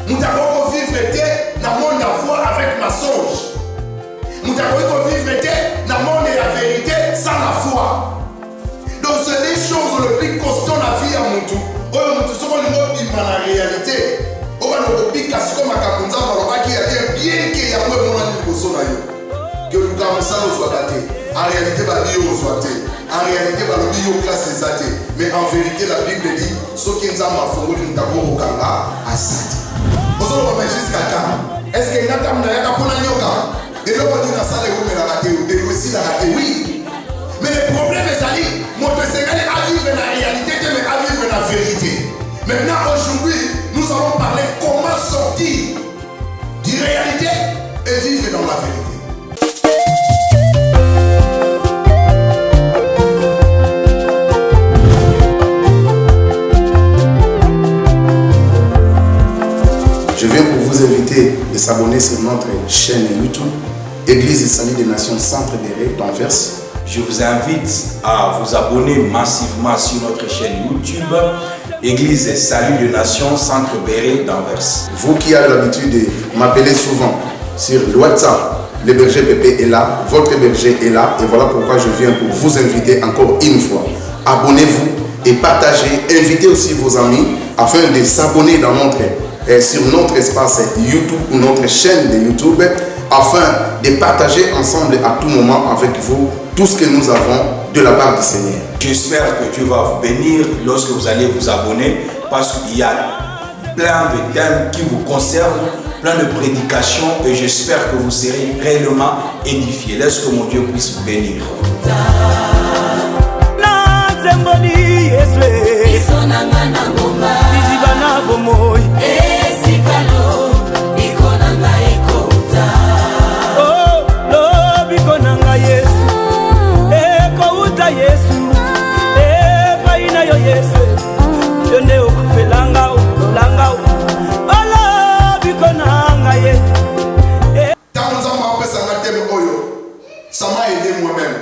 Nous avons vivre dans le monde de la foi avec mensonge. Nous avons vivre dans le monde de la vérité sans la foi. Donc c'est des choses le plus constant la vie à mon tour. Oh, mon tour, ce qu'on dit dans la réalité. Oh, on dit que c'est comme un capunza, qui a bien qu'il y a un peu de choses que nous avons ça soit gâté. En réalité, la vie est soit en réalité, la vie est classe est. Mais en vérité, la Bible dit ce qui nous a fait, nous avons au Kanga à Sati. Vous avez jusqu'à quand? Est-ce qu'il y a un temps de la Yoka? Et là, on dit que ça, oui. Mais le problème est ça, mon Sénégalais a vivre la réalité, mais à vivre la vérité. Maintenant, aujourd'hui, nous allons parler comment sortir de réalité et vivre dans la vérité. Je viens pour vous inviter de s'abonner sur notre chaîne YouTube, Église Salut des Nations Centre Béret d'Anvers. Je vous invite à vous abonner massivement sur notre chaîne YouTube, Église Salut des Nations Centre Béret d'Anvers. Vous qui avez l'habitude de m'appeler souvent sur le WhatsApp, le berger Pépé est là, votre berger est là, et voilà pourquoi je viens pour vous inviter encore une fois. Abonnez-vous et partagez, invitez aussi vos amis afin de s'abonner sur notre espace YouTube ou notre chaîne de YouTube afin de partager ensemble à tout moment avec vous tout ce que nous avons de la part du Seigneur. J'espère que Dieu va vous bénir lorsque vous allez vous abonner parce qu'il y a plein de thèmes qui vous concernent, plein de prédications et j'espère que vous serez réellement édifiés. Laisse que mon Dieu puisse vous bénir. Ça m'a aidé moi-même.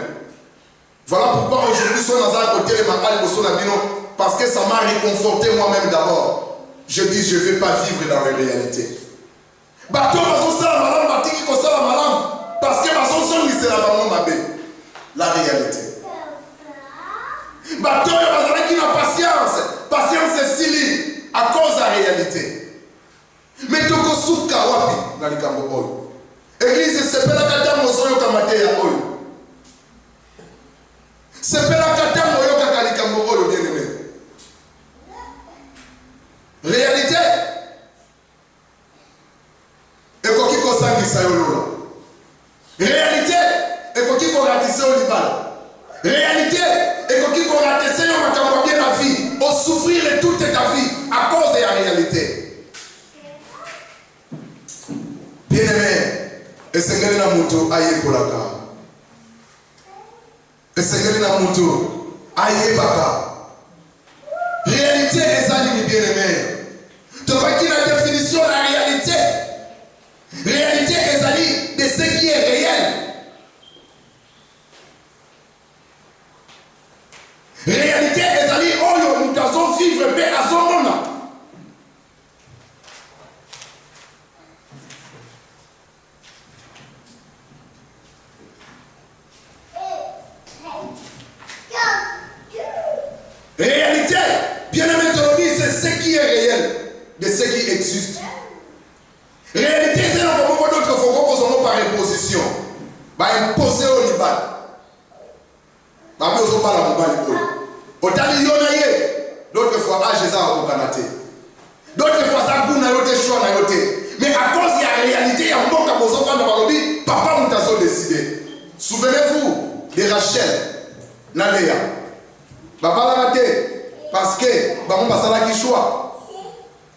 Voilà pourquoi aujourd'hui je suis dans un côté parce que ça m'a réconforté moi-même d'abord. Je dis je ne vais pas vivre dans la réalité. Parce que la réalité. Patience c'est sili à cause de la réalité. Mais tu as Église, c'est pas la kata mozoyo kamate ya oyo. C'est pas la kata moyo kakalika moyo bien aimé. Réalité. Et quoi qui consangue ça yolo. Réalité. Et quoi qui conratisse au libala. Réalité. Et quoi qui conratisse au makambo bien la vie. Au souffrir toute ta vie à cause de la réalité. Bien aimé. Et c'est que la moto aïe kolaka. Et c'est que la moto aïe baka. Réalité est amis bien aimé. Tu vois qui la définition de la réalité. Réalité est amis de ce qui est réel. Réalité est amis oh nous devons vivre paix à son moment. Réalité, bien aimé, c'est ce qui est réel de ce qui existe. Réalité, c'est là comment d'autres fois par imposition. Par imposer au Liban. Par exemple, par la Mobile. Autant il y en a d'autres fois, Jésus a Canate. D'autres fois, ça a été choix. Mais à cause de la réalité, il y a un bon capozo fan de Barobi, papa Moutazo décidé. Souvenez-vous de Rachel, Naléa. Parce que Bamon Basala qui choix.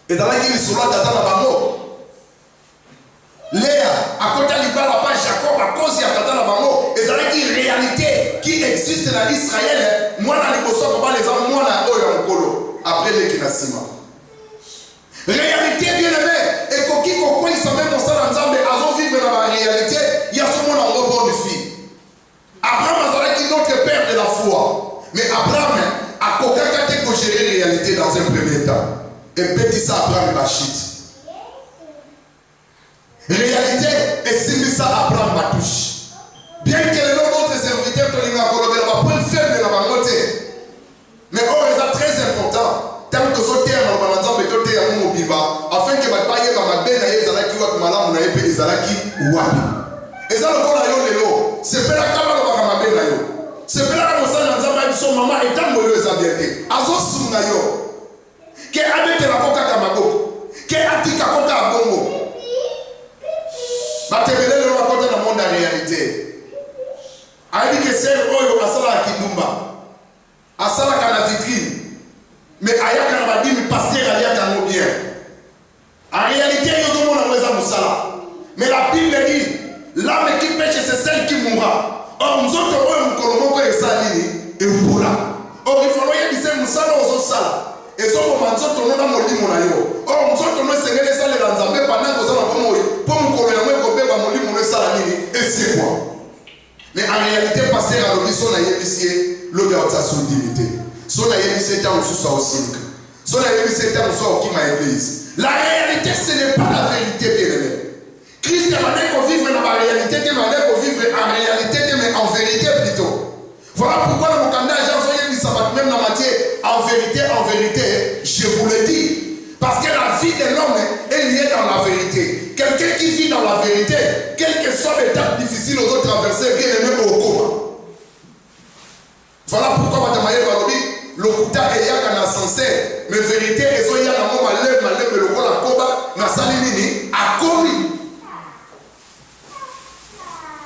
Et dans la qui est sur la tata la Bamo. Léa, à côté de la page Jacob, à cause de la tata la Bamo. Et dans la qui réalité qui existe dans l'Israël, moi dans les Bosso, les hommes, moi dans Oyo après les Kinasima. Réalité bien aimée. Et Koki Koko, ils sont même ensemble ensemble, ils vivent dans la réalité. Il y a ce monde en rebond de fille. Abraham a qui notre père de la foi. Mais Abraham a coquin gérer la réalité dans un premier temps. Et petit ça Abraham Bachit. ça Abraham Batouche. Bien que les autres serviteurs de l'Ingakolobé, la point faible dans ma côté. Mais c'est très important. Tant que ce terme, afin que ma paye ma belle et Zalaki ou Malam n'a pas Zalaki ou Wabi. Et ça, le corps a eu c'est pas la caméra de ma belle. C'est pas la personne qui son maman est en mauvaise habileté. Azo Sungayo. Qui a habité la coca Kamago. Qui a dit Kakoka à Bongo. Batebele le raconte dans le monde de la réalité. A dit que c'est Oyo Asala Kidumba. Asala Kana vitrine. Mais Aya Kana dit mais pasteur Aya Kana bien. En réalité, il y a tout le monde à Moussala. Mais la Bible dit l'âme qui pêche, c'est celle qui mourra. Or, nous autres, nous avons et Salini et Oula. Or, il faut que nous Moussala aux Sala. Et ce moment, nous autres, nous avons dit Monayo. Or, nous autres, nous avons dit les salles dans Zambé pendant que nous avons dit pour nous connaître Salini. Et c'est quoi? Mais en réalité, pasteur a dit son aïe le gars de sa soudimité. Son aïe c'est un sous aussi. Son aïe c'est un sous qui m'a église. La réalité, ce n'est pas la vérité, bien aimé. Christ a demandé qu'on vive dans la réalité, il a demandé qu'on vive en réalité, mais en vérité plutôt. Voilà pourquoi dans mon candidat, j'ai dit ça va même dans ma matière, en vérité, je vous le dis. Parce que la vie de l'homme est liée dans la vérité. Quelqu'un qui vit dans la vérité, quelle que soit l'étape difficile aux autres traverser, bien aimé au coma. Voilà pourquoi Matamaye Balobi, le Kouta et Yaka n'a sincère, mais vérité, et so Yaka n'a pas malheur, mais le Kola Koba, n'a salimini, a commis.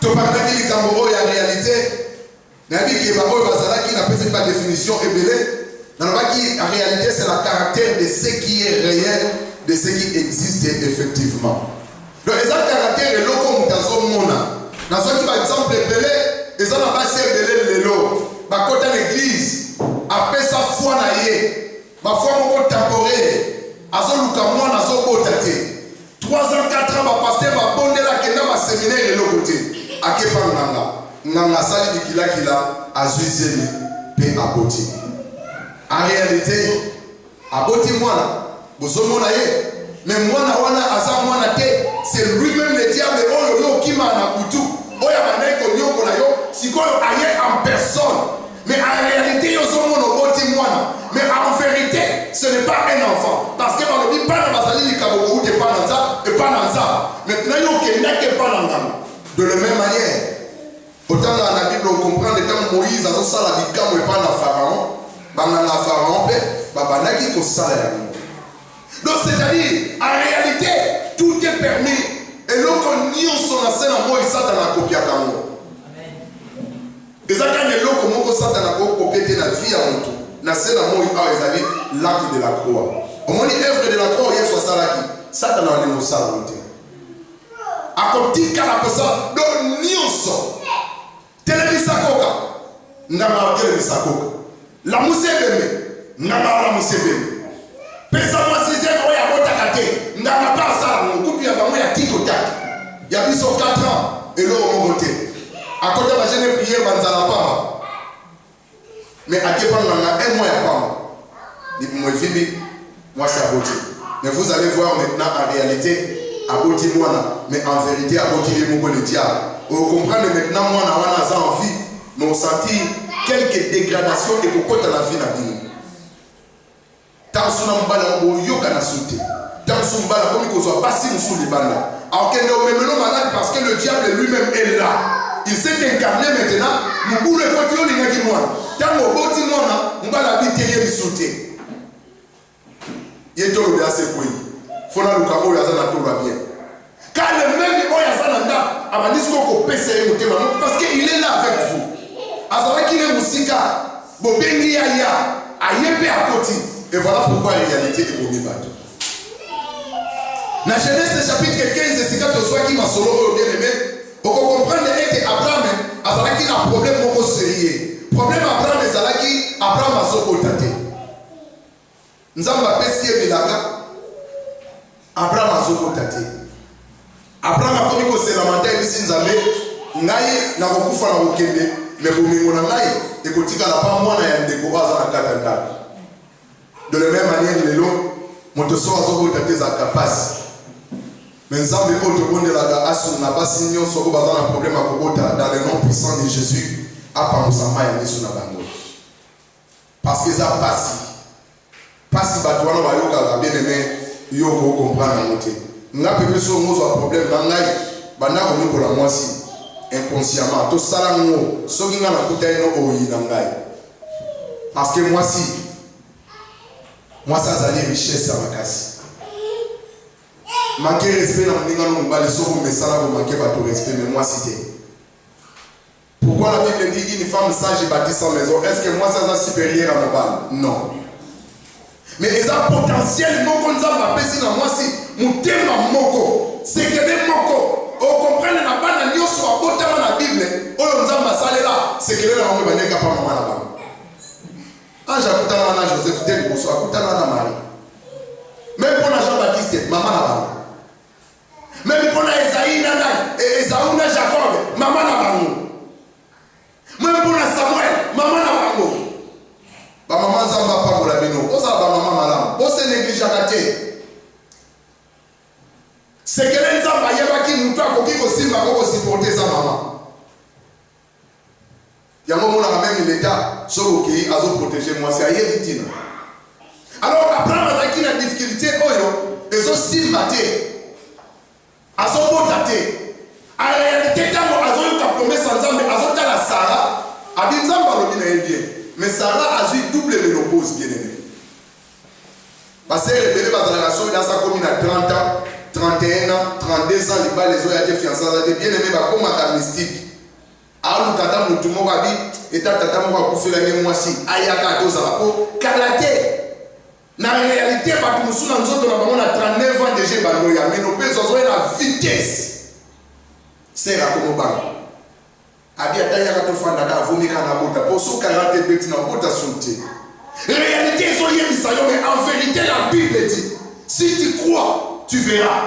Tu parles de Kamoro et en réalité, Nabi qui est Babo Bazala qui n'a pas de définition ébélée. En réalité, c'est le caractère de ce qui est réel, de ce qui existe effectivement. Donc, les caractères de l'eau dans son monde. Dans ce qui, par exemple, est belé, ils ont la base de l'eau. Bah, quand l'église, après sa foi naïe, ma foi mon temporaire, à son loukamon, à son botate. 3 ans, 4 ans, ma pasteur m'a bondé la kenda, ma séminaire de l'autre côté. À Kepa Nanga. Nanga sali de Kila, à Zuizeli, pe à Boti. En réalité, à Boti Moana, vous mais moi, c'est lui-même le diable, qui m'a si en personne. Mais en réalité, mais en vérité, ce n'est pas un enfant. Parce que on ne dit pas dans Basali, Kaboko, et pas dans ça, et pas dans ça. Maintenant, il n'y a pas dans ça. De la même manière, autant dans la Bible, on comprend que quand Moïse a ça, la vie, quand il parle à Pharaon, dans la Pharaon, il y a salaire. Donc, c'est-à-dire, en réalité, tout est permis. Et l'on n'y a son scène en Moïse, ça dans la copie à Kango. Et ça, quand il y a l'autre, comment ça dans la copie la vie à mon tour. La scène en Moïse, ils avaient l'acte de la croix. Au moins, l'œuvre de la croix, il y a soit ça là qui. Ça dans la négociation à mon tour. À côté, quand la personne, donc, n'y a son. Télévisa Koka. N'a pas télévisa Koka. La mousse est bébé. N'a pas la mousse est bébé. Pesa-moi 6 ans, il y a Botakate. N'a pas ça, mon couple, il y a un petit contact. Il y a plus de 4 ans, et là, on va monter. À côté de la jeune prière, Banzala Pama. Mais à Kepan, on a un mois à Pama. Il dit, moi, c'est Aboti. Mais vous allez voir maintenant, en réalité, Aboti, moi, mais en vérité, Aboti, il est le diable. Vous comprenez maintenant, moi, on a envie, mais on sentit quelques dégradations et qu'on compte la vie dans la vie. Tant que nous avons yoga na sauté. Tant que nous avons comme qu'on soit passé sous les balles. Alors que nous sommes malades parce que le diable lui-même est là. Il s'est incarné maintenant. Nous voulons continuer les gens. Tant que nous avons nous allons habiter et sauter. Il est tout le assez pour lui. Il faut que nous ayons tout bien. Car le même Oyazananda a dit qu'on peut essayer parce qu'il est là avec vous. Alors qu'il est Moussika, Bobengi Aya, Ayepe à côté. Et voilà pourquoi la réalité est bonne bateau. Dans Genèse chapitre 15, c'est quand tu vois qui m'a solo bien aimé. Pour qu'on comprenne que Abraham a un problème beaucoup sérieux. Problème Abraham est qui Abraham a son côté. Nous avons appelé Bilaka. Abraham a son côté. Abraham a commis que c'est la montagne de Sinzamé. Naïe n'a pas pu faire la Okende. Mais pour nous, naïe, et quand tu as la femme, moi, il y a des gros hasards à Katanda. De la même manière, les lots, mon te sort à son côté à Kapas. Mais Nzambe otobondelaka asu na basi nyonso ko baza na problème à kobota dans le nom puissant de Jésus apamosama ya miso na bango. Parce que ça passe bato wana bayokaka bien aimé yo ko comprendre na moté. Nga pepe so mozo a problème na ngai banda ko nikola mwasi inconsciemment to sala ngo soki nga na kuta eno oyi na ngai. Parce que mwasi azali richesse ya makasi. Manquer respect dans le monde, mais ça va manquer pas respect, mais moi c'était. Pourquoi la Bible dit qu'une femme sage bâtit sa maison? Est-ce que moi ça est supérieur à mon bal? Non. Mais ils ont potentiel, mon konza va baisser dans moi si mon thème moko, c'est que des moko. On comprend la bande de soit autant dans la Bible. On nous a salé là, c'est que là on va pas maman là-bas. Ah j'accouta là Joseph Del Bosso, accouta là Marie. Même pour Jean-Baptiste, maman là-bas. Même pour Esaïe, Esaú, Jacob, maman n'a même pour Samuel, maman n'a pas. Maman Zamba pas pour la bino. Vous avez maman malade. Vous se négligez à c'est que les Zamba yaba qui nous toque qui aussi va supporter sa maman. Il y a un moment où même l'État, sauf qu'il a protégé moi, c'est ailleurs victime. Alors Abraham a qui la difficulté, ils ont si maté. Azobotate en réalité tant azoyoka promesse nzambe azota la Sarah abinzamba lobi na bien mais Sarah a eu double ménopause bien aimé parce que les bébés bazala so dans sa commune à 30 ans 31 ans 32 ans les bas les oya de fiançailles bien aimé ba comme ta mystique alu kata mutu moko abi eta tata moko akufela ne mwasi ayaka tozala ko kalate. Na réalité, nous sommes à 39 ans déjà, mais nous avons la vitesse. C'est la Komoban. Abia Tayaka Tofanda, Vomika Nabota, pour ce 40 bêtes dans Bota Sunté. Réalité, mais en vérité, la Bible dit si tu crois, tu verras.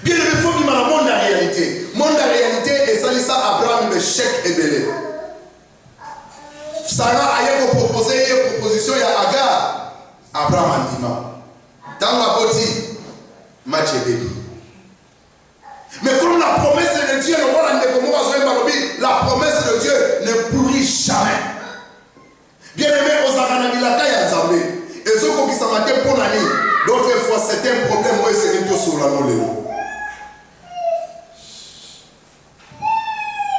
Bien, il faut qu'il y ait le monde de la réalité. Le monde de la réalité, et ça, c'est Abraham, le chèque et belé. Sarah a proposé une proposition à Agar. Abraham a dit dans la boutique, match et bébé. Mais comme la promesse de Dieu, la promesse de Dieu ne pourrit jamais. Bien aimé, aux Aranamilaka et à Zambé. Et ceux qui s'en matin pour l'année, d'autres fois c'est un problème, moi c'est tout sur la molle.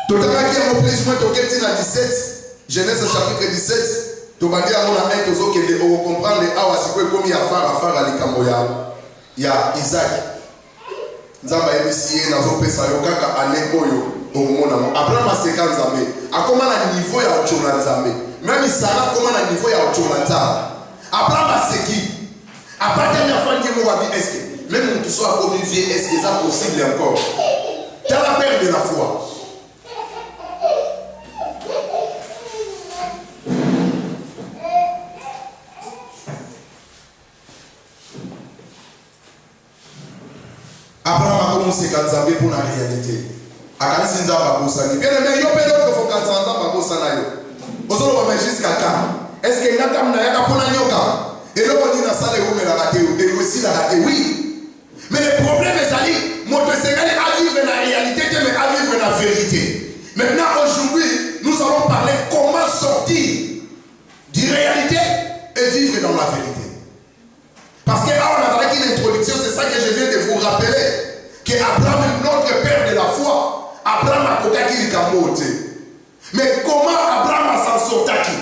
Tout à l'heure, qui a repris, je vais à 17. Genèse chapitre 17, tu vas dire à mon ami, tu vas comprendre comme il y a phare à l'Ikamboya. Il y a Isaac. Nzamba ébessier, nazo pesa yokaka anekoyo au monde. Abraham a 50 ans. A comment à niveau ya ochona nzambe. Même Sarah comment à niveau ya ochona nzambe. Abraham a seki. Après dernière fois qui m'a dit est-ce que même tout soit comme vieux, est-ce que ça possible encore? Tu as la perte de la foi. Abraham a commencé à Nzambe pour la réalité. A commencé à Nzambe. Bien aimé, il y a plein d'autres fois qu'à Nzambe pour ça. Aujourd'hui, on va jusqu'à quand? Est-ce que Natam n'a pas pour Nanyoka? Et là, on dit na salle où la raté et aussi la raté. Oui. Mais le problème est allé, mon Seigneur à vivre la réalité, mais à vivre la vérité. Maintenant, aujourd'hui, nous allons parler comment sortir de réalité et vivre dans la vérité. Parce que là, on a fait une introduction, c'est ça que je viens de vous rappeler. Que Abraham est notre père de la foi. Abraham a coqué qui est. Mais comment Abraham a s'en sorti?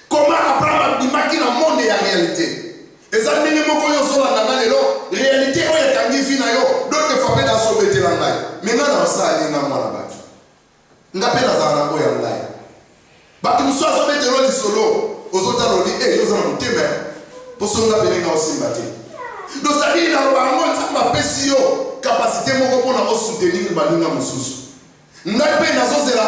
Comment Abraham a dit qu'il a monde de la réalité? Et ça, nous avons la réalité, on est en vie, d'autres fois, on a sauvé la main. Mais nous avons ça, nous avons la bâche. Nous avons la bâche. Bah, nous sommes en train de solo. Aux autres, on dit, eh, nous avons été pour ce qu'on a appelé aussi matin. Donc, ça dit, il a une capacité pour soutenir les balines à Moussous. Nous avons fait la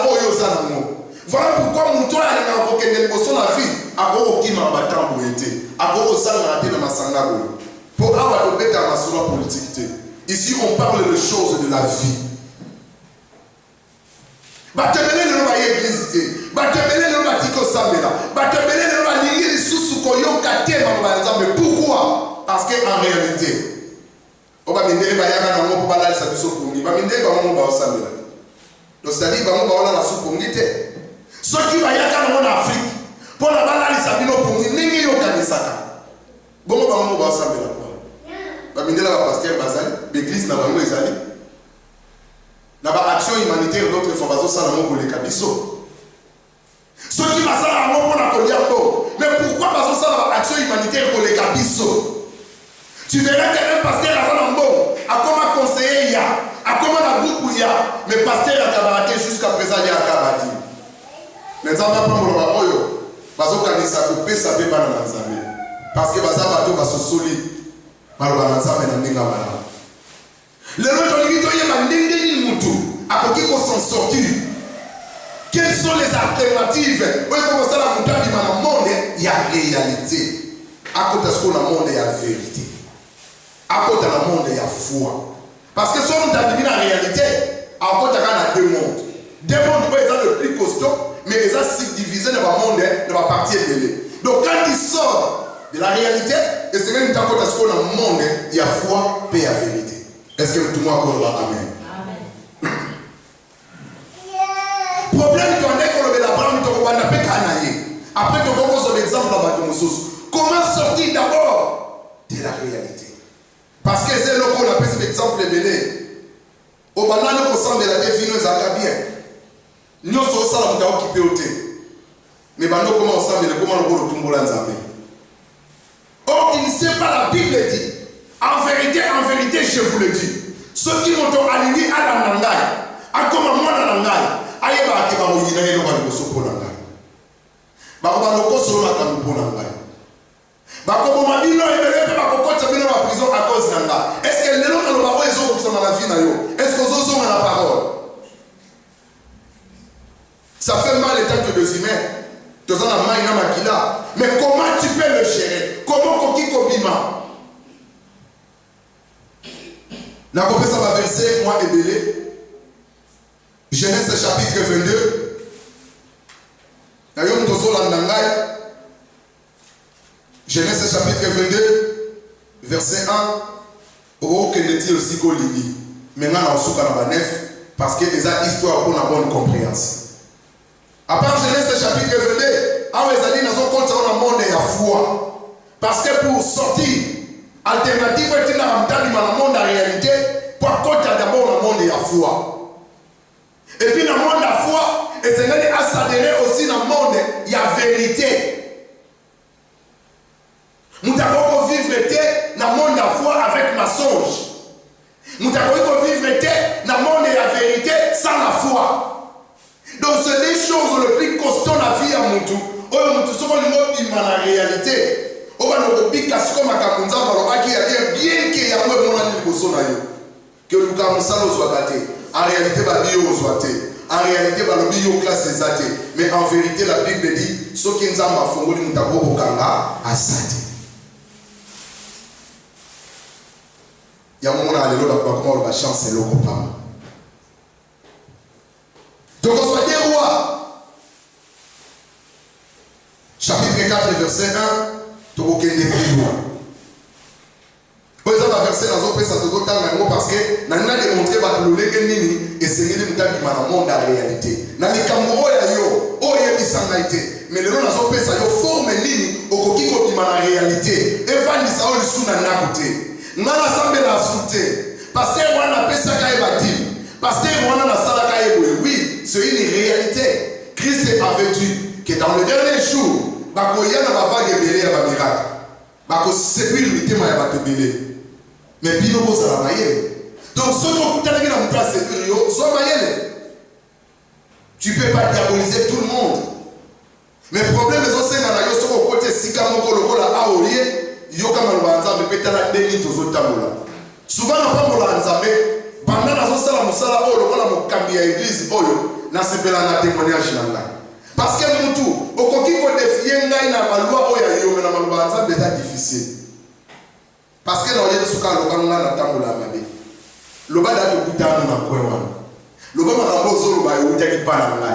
voilà pourquoi mon toit est dans la vie. À quoi qui m'a battu en beauté. À quoi ça m'a raté dans ma sangago. Pour avoir de bête à ma politique. Ici, on parle de choses de la vie. Batebele ne va y église. Batebele ne va tiko samela. Batebele ne va lier sous koyo kate ma. Mais pourquoi? Parce qu'en réalité. On va miner bayaka na mo bala sa biso pongi. Ba minde ba mo ba osamela. Donc c'est-à-dire ba mo ba ona la soupe pongi te. Ceux qui bayaka na mo na Afrique pour la bala sa bino pongi ningi yo kanisaka. Bon ba mo ba osamela quoi. Ba minde la pasteur bazali, l'église na bango ezali. Na ba action humanitaire d'autres fois bazo sala mo koleka biso. Ceux qui basala mo pona koliambo. Mais pourquoi bazo sala ba action humanitaire koleka biso? Tu verras qu'un pasteur a fait un bon, a comment conseiller, a comment la groupe, mais pasteur a cabareté jusqu'à présent, il y a cabareté. Mais ça va pas pour le baboyo, parce que quand il s'accoupe, ça peut pas dans l'ensemble. Parce que ça va tout se solide, par l'ensemble dans le monde. Les autres, ils ont dit moutou, à qui qu'on s'en sortir. Quelles sont les alternatives? Oui, comme ça, la montagne dit dans le monde, il y a réalité. À côté de ce qu'on a monde, il y a vérité. À côté de la monde, il y a foi. Parce que si on a dit la réalité, à côté de la deux mondes. Deux mondes, ils sont le plus costaud, mais ils sont subdivisés dans le monde, dans la partie élevée. Donc quand ils sortent de la réalité, et c'est même à côté de ce qu'on a dans le monde, il y a foi, paix et vérité. Est-ce que tout le monde va Amen? Problème, tu en es qu'on la branche, tu en as pas après, tu as l'exemple là-bas. Comment sortir d'abord de la réalité? Parce que c'est là qu'on appelle cet exemple belé. Au banane, au sang de la définition, ça va bien. Nous sommes ça, on a occupé au thé. Mais maintenant, comment on sent, comment on va le tomber là, or, il ne sait pas la Bible dit. En vérité, je vous le dis. Ceux qui m'ont aligné à la nangaï, à comment moi la nangaï, aïe, bah, qui va vous dire, il va vous sauver pour nangaï. Bah, on va le consommer pour nangaï. Comme on m'a dit, non, il ne peut pas qu'on dans la prison à cause de ça. Est-ce que les gens qui ont dans la vie, est-ce qu'ils ont la parole? Ça fait mal les temps que des humains. Tu as la main, mais comment tu peux le gérer? Comment tu peux le gérer? La ça va verser, moi et Bélé. Genèse chapitre 22. Genèse chapitre 22, verset 1. Au Kennedy aussi Colini. Maintenant, on souka dans la nef parce que les histoires pour la bonne compréhension. À part Genèse chapitre 22, on a dit dans un compte dans le monde il y a foi. Parce que pour sortir, alternative est dans le monde en réalité, pour compte d'abord le monde il y a foi. Et puis dans le monde la foi, et c'est à s'adhérer aussi dans le monde il y a vérité. Nous avons vivre dans le monde de la foi avec mensonge. Nous avons vivre dans le monde de la vérité sans la foi. Donc c'est des choses les plus constantes dans la vie à Moutou. Moutou, ce qu'on dit dans la réalité. On va nous dire comme à Kapunza, bien qu'il y a un peu que nous avons ça en réalité, en réalité, il classe les athées. Mais en vérité, la Bible dit ce qui nous a fait, nous avons à Sati. Il y a un moment où on a la chance, c'est le copain. Donc on soit des rois. Chapitre 4, verset 1. Tu vas des plus loin. Vous avez versé dans un peu ça parce que nous avons démontré que nous avons essayé de nous monde la réalité. Nous avons mais nous avons fait ça, forme au la réalité. Et va nous avons sous la côté. Nous avons assemblé la soute. Parce que nous avons fait ça parce que nous avons fait oui, c'est une réalité. Christ avait dit que dans le dernier jour, il y a une vague de miracle. Il y a une mais puis nous avons la donc ceux qui ont été dans la place de soit maïenne. Tu ne peux pas diaboliser tout le monde. Mais le problème est aussi dans la côté si comme on a aurié, il y a comme on va mais peut-être la déni tous autres tamoula. Souvent on pas mola nzambe pendant la sala musala o lokola mo kambia église oyo na sepela na témoignage nanga. Parce que nous tout au koki ko défier ngai na balwa oya yo na maluba nzambe c'est difficile. Parce que nous sommes dans la tambola mabe. Le bas de Boutano na Kouéwan. Le bas de Bozo, le bas de Panama.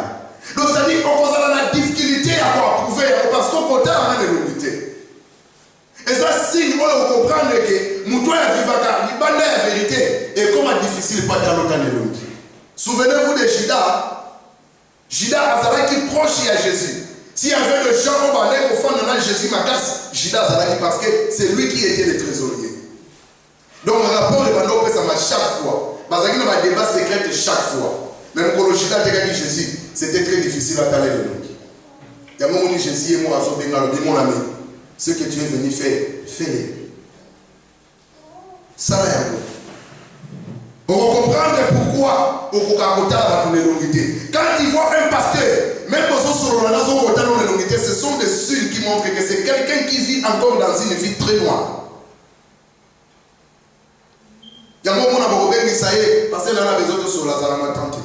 Donc, c'est-à-dire qu'on a la difficulté à prouver parce qu'on compte à la vérité. Et ça, si nous comprendre que difficile pas dans l'autre. Souvenez-vous de Judas. Judas Azalaki proche à Jésus. S'il y avait le gens au balai au fond de Jésus Makas, Judas Azalaki parce que c'est lui qui était le trésorier. Donc le rapport de Bando ça marche chaque fois. Parce qu'il y a un débat secret chaque fois. Même quand le Judas a dit Jésus, c'était très difficile à parler de nous. Il y a un moment où Jésus et moi, mon ami, ce que tu es venu faire, fais-le. Ça là, on va comprendre pourquoi au Coca-Cola va tourner l'unité. Quand il voit un pasteur, même sur le l'unité, ce sont des signes qui montrent que c'est quelqu'un qui vit encore dans une vie très noire. Il y a un moment où on a besoin parce que là, on a besoin de sur la zalama tante.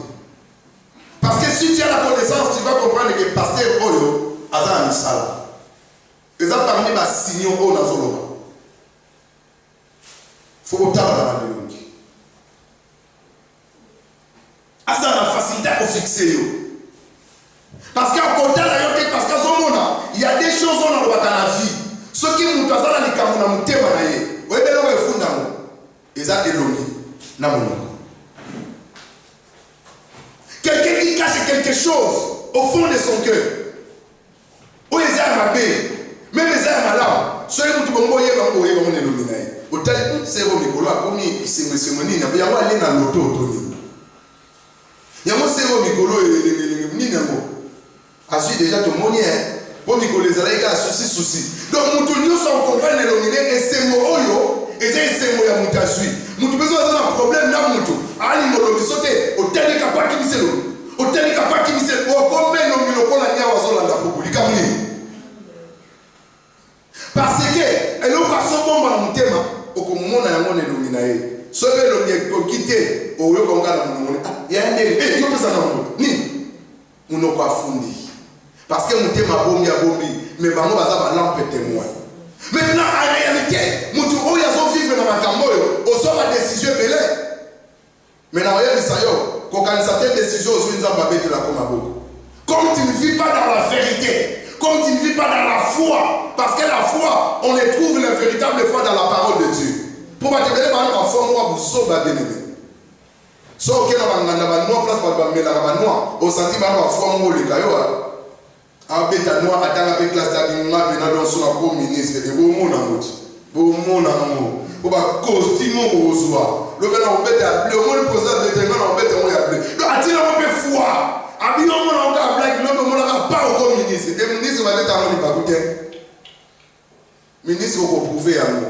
Parce que si tu as la connaissance, tu vas comprendre que le pasteur Oyo a un sale. Et ça parmi les signaux au Nazoloma. Il faut autant dans la langue. Asa la facilité à fixer. Parce qu'en côté parce qu'à ce moment il y a des choses dans la vie. Ceux qui nous passent dans les camons, nous témoignent. Vous voyez, là, vous fondez. Et ça, c'est quelqu'un qui cache quelque chose au fond de son cœur. Où les armes même les armes là, ceux qui ont été au tel c'est au micro, comme il s'est mentionné, il y a un dans l'auto. Il y a un zéro micro et minimo. Ensuite, déjà, tout le monde est pour micro les allégués à souci. Donc, nous sommes comprendre le nominé et c'est mon oyo et c'est mon yamutasui. Nous besoin d'un problème là, Moutou. Ali Molo sauté au tel capa qui miselo. Au tel capa qui miselo. Au combien de mille pour la niawa zolanda pour lui caminer. Parce que, elle a passé bon dans mon thème. Au moment où on est nominé. Ce que l'on a quitté au lieu qu'on garde mon il y a un délai. Il y a un peu on n'a pas fondé. Parce que mon thème a bombi, mais on va lampe témoin. Maintenant, en réalité, nous devons vivre dans ma camoyo, au sort de décision belée. Mais en réalité, quand certaines décisions, nous avons battu la comabo. Comme tu ne vis pas dans la vérité, comme tu ne vis pas dans la foi, parce que la foi, on les trouve la véritable foi dans la parole de Dieu. Pour te dire, ma foi, moi, vous sauvez bien aimé. Sauf que dans la noix, place pour la noix, au sentiment, ma foi, moi, le caillou. En bêta noir, attends avec classe d'animaux, venant sur la cour ministre, et vous, mon amour. Vous, mon amour. Vous, ma costume, au soir. Le gars, on bête à bleu, au moins le président de l'éternel, on bête à bleu. Donc, attends, on peut foi. Habillons, on a blague, l'autre, on n'a pas au ministre. Le ministre va être à mon époque. Ministre, on peut prouver à nous.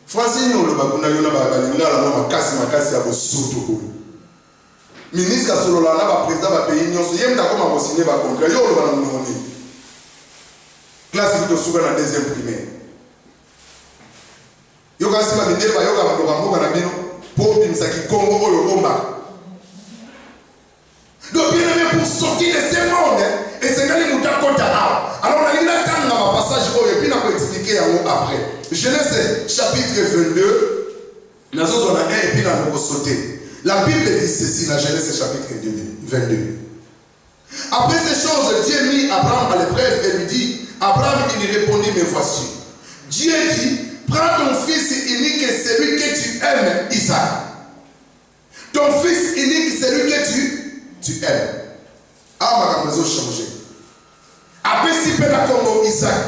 Français, nous, le bagou, nous avons casse à vos sous. Ministre, sur le président va payer, nous avons signé un contrat. Classe de souvent la deuxième primaire. Yoga Sima Mindela, Yoga Mbogambo, Nabino, pour Bimsaki Congo, Yogomba. Donc, bien aimé, pour sortir de ce monde, et c'est quand il nous a compté à. Alors, on a dit là, quand on a un passage, et puis on a expliqué après. Genèse chapitre 22, nous avons un et puis on a sauté. La Bible dit ceci dans Genèse chapitre 22. Après ces choses, Dieu mit Abraham à l'épreuve et lui dit, Abraham, il lui répondit, mais voici. Dieu dit, prends ton fils unique, celui que tu aimes, Isaac. Ton fils unique, celui que tu aimes. Ah, ma maison changé. Après, si peu comme Isaac,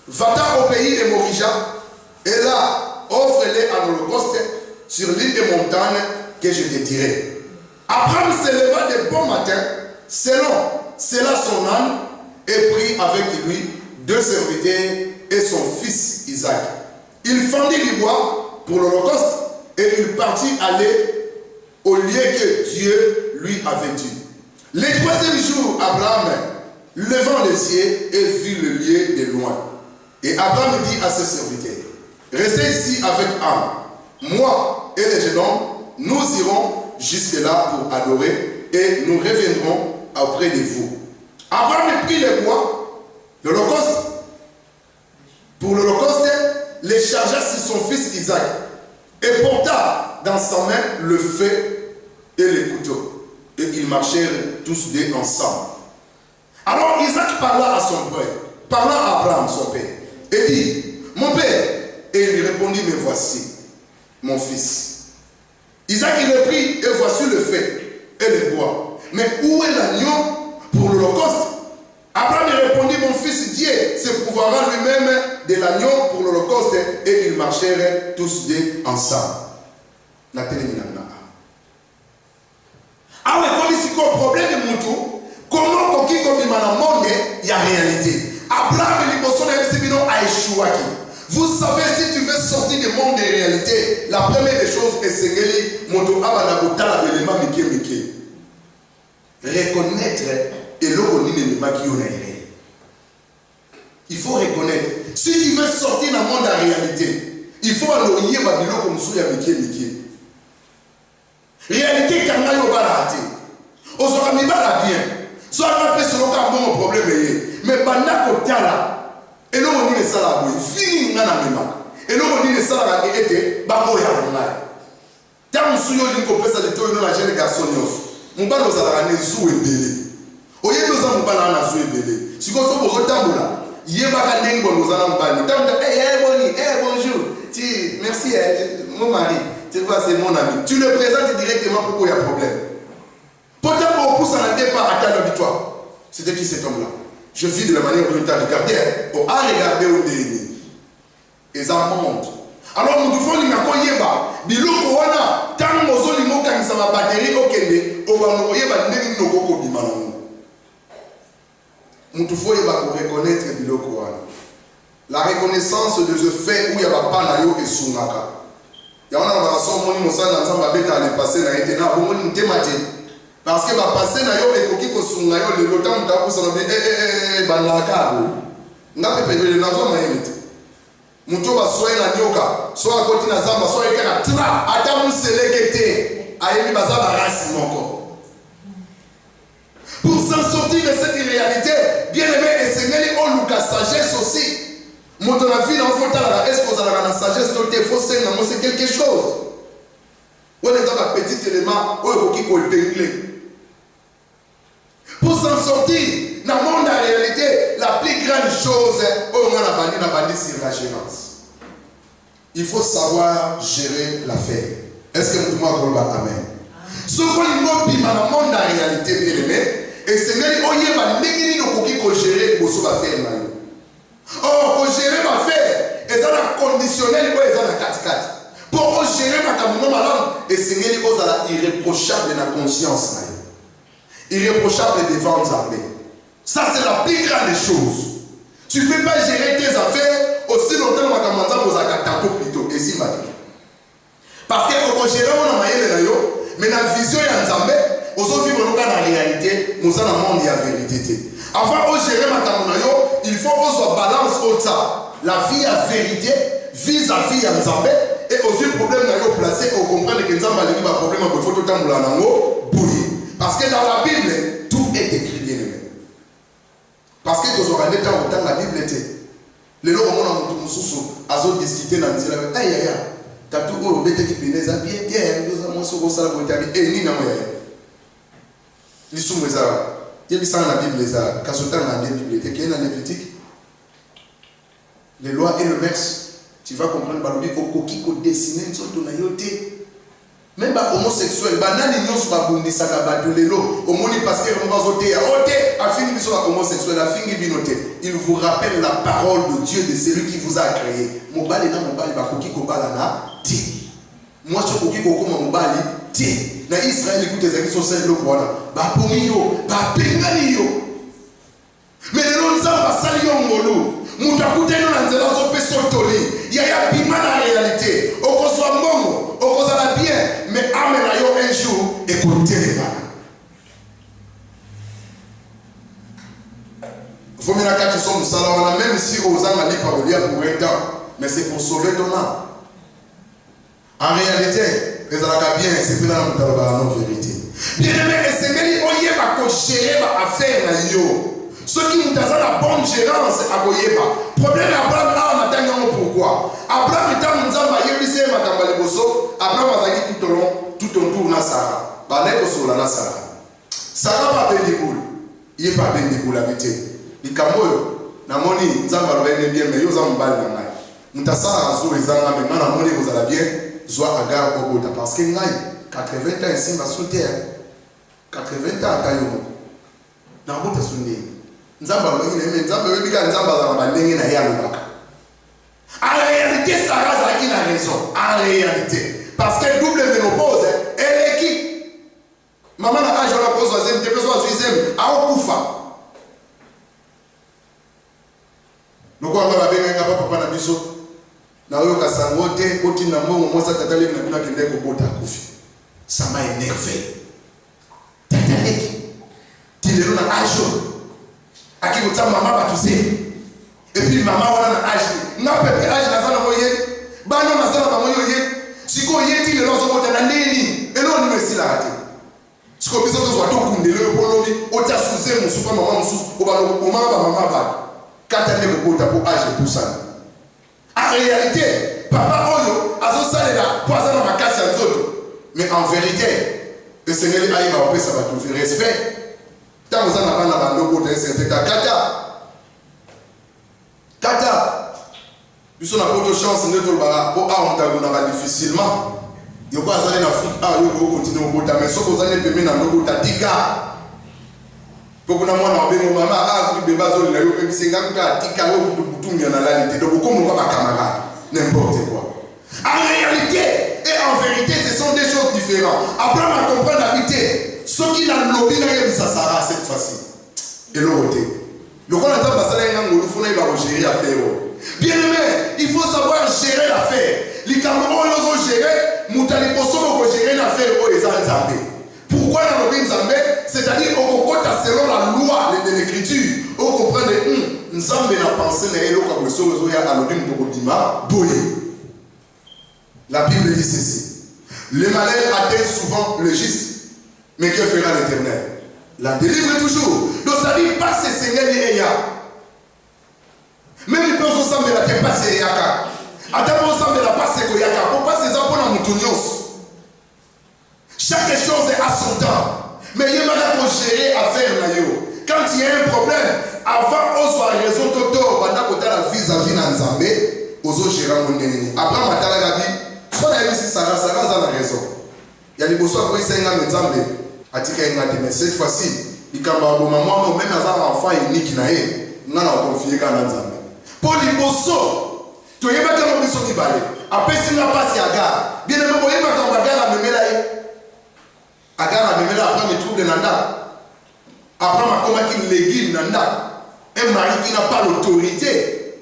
va-t'en au pays de Morija, et là, offre-les en holocauste sur l'île des montagnes que je te dirai. Abraham se leva de bon matin, selon cela son âme, et prit avec lui 2 serviteurs et son fils Isaac. Il fendit du bois pour l'holocauste et il partit aller au lieu que Dieu lui avait dit. Le 3e jour, Abraham, levant les yeux, et vit le lieu de loin. Et Abraham dit à ses serviteurs, restez ici avec âme. Moi et les jeunes hommes, nous irons jusque-là pour adorer et nous reviendrons auprès de vous. Abraham prit les bois, l'holocauste, pour l'holocauste, les chargea sur son fils Isaac et porta dans sa main le feu et les couteaux. Et ils marchèrent tous deux ensemble. Alors Isaac parla à son père, parla à Abraham, son père, et dit, mon père, et il lui répondit, mais voici, mon fils. Isaac il reprit et voici le fait et le bois. Mais où est l'agneau pour l'holocauste? Abraham lui répondit, mon fils, Dieu se pourvoira lui-même de l'agneau pour l'holocauste, et ils marchèrent tous deux ensemble. Ah oui, comme ici, le problème de Moutou, comment qui comme il m'a monde, il y a réalité. Abraham a échoué. Vous savez, si tu veux sortir du monde des réalités, la première des choses est que Moutou Abana l'élément Miki. Reconnaître et il faut reconnaître. Si tu veux sortir dans le monde de la réalité, il faut alloyer Babylone comme sous Miki. Réalité, quand on a raté, on sera mis là bien. Soit on a fait selon un problème, mais pendant qu'on est là, et là on dit ça là, fini on a même. Et là on dit ça là, qui était baboya on a. Tant on souille on dit qu'on peut ça de tout une la jeune garçon nous. Mon bal nous a ramené sous et belé. Au lieu de nous en parler à sous et belé. Si on se pose autant là, il y a pas qu'un dingue nous allons parler. Tant que bonjour, merci mon mari. Tu vois, c'est mon ami. Tu le présentes directement pourquoi il y a un problème. Pourtant, on pousse en départ à ta victoire. C'était qui cet homme-là? Je vis de la manière dont tu as regardé. On a regardé au déni. Et ça monte. Alors, nous devons dire que nous avons tant que nous avons une batterie au Kende, on va nous dire nous devons reconnaître la reconnaissance de ce fait où il n'y a pas de et Sunaka. Il y a une façon où nous avons passé dans été là, nous thématique. Parce que passer dans le coquille que nous avons le temps de nous avons dit, banaka. Nous avons fait le nazon maïmite. Nous avons soigné la nyoka, soit à côté de la zamba, soit à côté de la zamba, à nous sélecter, à y aller race encore. Pour s'en sortir de cette réalité, bien aimé, et c'est on nous a sagesse aussi. Mon ton avis, est-ce que vous avez la sagesse de te fausser, c'est quelque chose. On est dans un petit élément, on est qui pour s'en sortir, dans le monde de la réalité, la plus grande chose, c'est la gérance. Il faut savoir gérer l'affaire. Est-ce que nous pouvons dire Amen? Ce qu'on dit dans le monde de la réalité, bien aimé, et c'est que nous devons gérer l'affaire. Or, pour gérer l'affaire, il y a un conditionnel et un 4-4. Pour gérer ma caméra, et c'est irréprochable dans la conscience. Irréprochable devant les armées. Ça, c'est la plus grande chose. Tu ne peux pas gérer tes affaires aussi longtemps que tu as plutôt. Et si parce que pour gérer mais la vision est en Zambé, aujourd'hui, on a la réalité, nous avons le monde et la vérité. Avant de gérer ma caméra, il faut qu'on soit balance au ça. La vie à vérité vis-à-vis en Zambé. Et aussi le problème est placé, on comprend que nous avons un problème il faut tout le temps bouillir. Parce que dans la Bible, tout est écrit bien aimé. Parce que nous avons des temps où la Bible était. Les gens ont discuté dans le disant, aïe aïe, tu as tout le monde qui pénèse bien, nous avons ce qu'on s'est dit, et ni n'a pas eu. Ils sont les Arabes. Il y a la Bible, les Arabes. Quand on a la Bible, il y a une Lévitique. Les lois et le mers. Tu vas comprendre par le bible qui dessine une sorte de naïveté. Même les homosexuels, les gens sont abondés, ça va battre les lots. Au moins, parce que nous avons été homosexuel, il vous rappelle la parole de Dieu, de celui qui vous a créé. Moi, je suis dit, na Israël, écoute les amis, sont celles de voilà. Mais les gens sont pas ngolo. Mutakuta ino na nzela zo pe sotoli. Ya bima na réalité. Oko soit mongo, oko za bien, mais amena yo un jour écoutez les bana. Faut me la carte son salon même si aux âmes par le lien pour un temps, mais c'est pour sauver ton âme. En réalité, les alaka bien, c'est bien la non vérité. Bien aimé, et c'est bien oye ba ko gérer ba affaire na yo. Ceux qui nous ont la bonne gérance à Boyeba. Problème Abraham là, on attend pourquoi. Abraham est en train de dire que Abraham a dit tout au long, tout autour de Sarah. Banek au sol de Sarah. Sarah pas bien des boules. Il n'est pas bien des boules habité. Il camoyo. Namoni, Nzamba va bien, mais yo zamba bal na ngai. Mutasa azo ezanga mais na moni vous allez bien, soit agar au bout parce que ngai 80 ans ici, ma sauté. 80 ans à Tayo. Na mota sunde. Nzamba mwingine mimi nzamba webika nzamba za mabandenge na yalo baka. En réalité, Sarah a une raison. En réalité. Parce qu'elle double ménopause, elle est qui? Maman n'a pas joué la pause, elle est besoin de suivre. À Okufa. Donc, on va bien gagner papa na biso. Na oyo kasangote, oti na mongo mosa tatale na bina kende ko bota kufi. Ça m'a énervé. Tataleki. Tilelo na ajo. Aki kota maman ba tous. Et puis maman wana na âge. Na pepe âge na zana moye. Bano na zana ba moye ye. Siko yeti le lozo kota na nini. Elo ni mesila ate. Siko biso to zwato kundele yo polobi ota suze musupa maman musu obalo omama ba mama ba. Kata ne kota pour âge tout ça. En réalité, papa oyo azo salela poisson na makasi ya nzoto. Mais en vérité, le Seigneur aïe va opé ça va tout faire respect. Tant que ça n'a pas na bando kota c'est kata. Kata, nous sommes à chance de nous pour difficilement. Il y a pas en Afrique, il faut continuer au bout mais sauf aux années permis dans le bout tika. Pour que nous avons maman, qui bébé zone là, il c'est quand tika ou tout bien dans la réalité. Donc comme on va pas camarade, n'importe quoi. En réalité et en vérité, ce sont des choses différentes. Après on comprend l'habité. Ce qui n'a lobby n'a ça sera cette fois-ci. Et l'autre. Donc on attend passer là, il faut gérer l'affaire. Bien aimé, il faut savoir gérer l'affaire. Les Camerounais ont géré, Moutali Posso ont géré l'affaire aux Nzambé. Pourquoi dans le Nzambé? C'est-à-dire qu'on compte selon la loi de l'écriture. On comprend que Nzambé n'a pensé comme le sol à l'origine de Bodima, la Bible dit ceci. Le malheur atteint souvent le juste, mais que fera l'Éternel? La délivre toujours. Donc ça dit pas c'est Seigneur et Eya. Même les personnes ensemble la terre pas c'est Eyaka. Attends ensemble la pas c'est Koyaka. Pour pas ces enfants dans Moutonios. Chaque chose est à son temps. Mais il y a mal pour gérer affaire nayo. Quand il y a un problème, avant on soit raison toto, pendant que tu as la vis-à-vis dans Zambé, aux autres gérants mon ennemi. Après matala gabi, soit la si ça a la raison. Il y a des besoins pour essayer de Zambé. Mais cette fois-ci, il y a un moment où même un enfant unique qui n'a pas confié qu'à Nzambe. Pour les bosso, tu n'as pas de mission qui balait. Après, si tu n'as pas si Agar, bien aimé, vous n'avez pas de Agar à me mêler. Agar à me mêler après mes troubles de Nanda. Après ma combattre légume Nanda. Un mari qui n'a pas l'autorité.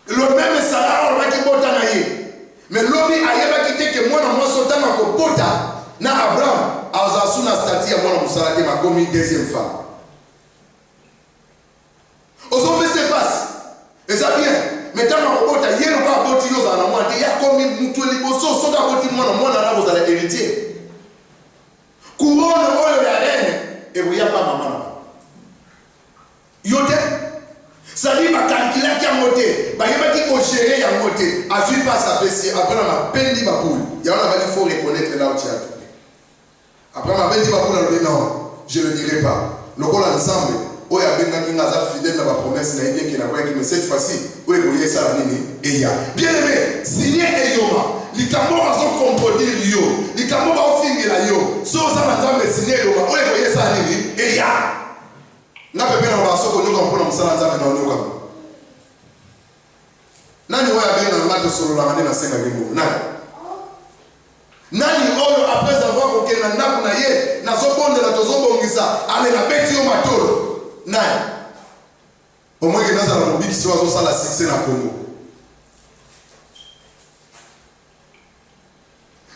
Le même salaire, on va qui bota naïe. Mais l'homme a quitté que moi, dans mon sautant, ma bota. Na Abraham, Azasuna stati à moi, Moussalate, ma commis deuxième femme. Aux hommes se passe. Et ça bien. Mais tant que vous avez un peu de choses à la moitié, il y a comme une moutouille, il y a vous allez hériter. Couronne, il y a reine, et vous n'y a pas maman. Yote, ça dit, ma calculer qui a monté, il y a qui ont géré, il y a monté, à suivre pas sa PC, après ma peine de ma poule. Il y a un il faut reconnaître là où tu as. Après ma peine de ma poule, non, je ne le dirai pas. Le rôle ensemble, où il y a bien qui n'a fidèle dans ma promesse, qui n'a pas mais cette fois-ci, où il y a ça, et il y a. Bien aimé, signé et yoma. Les Camerounais ont composé yo. Les Camerounais ont fini la yo. Sauf ça, maintenant, signé et yoma. Où il y a ça, et il y a. Na pepe na baso ko nyoka mpona musala nzambe na nyoka. Nani oya bena ngate solo la ngane na senga ngimbo. Nani oyo après avoir kokena ndaku na ye na zobonde na tozobongisa ale na beti yo matolo. Nani? Omweke naza na mobiki si wazo sala succès na Congo.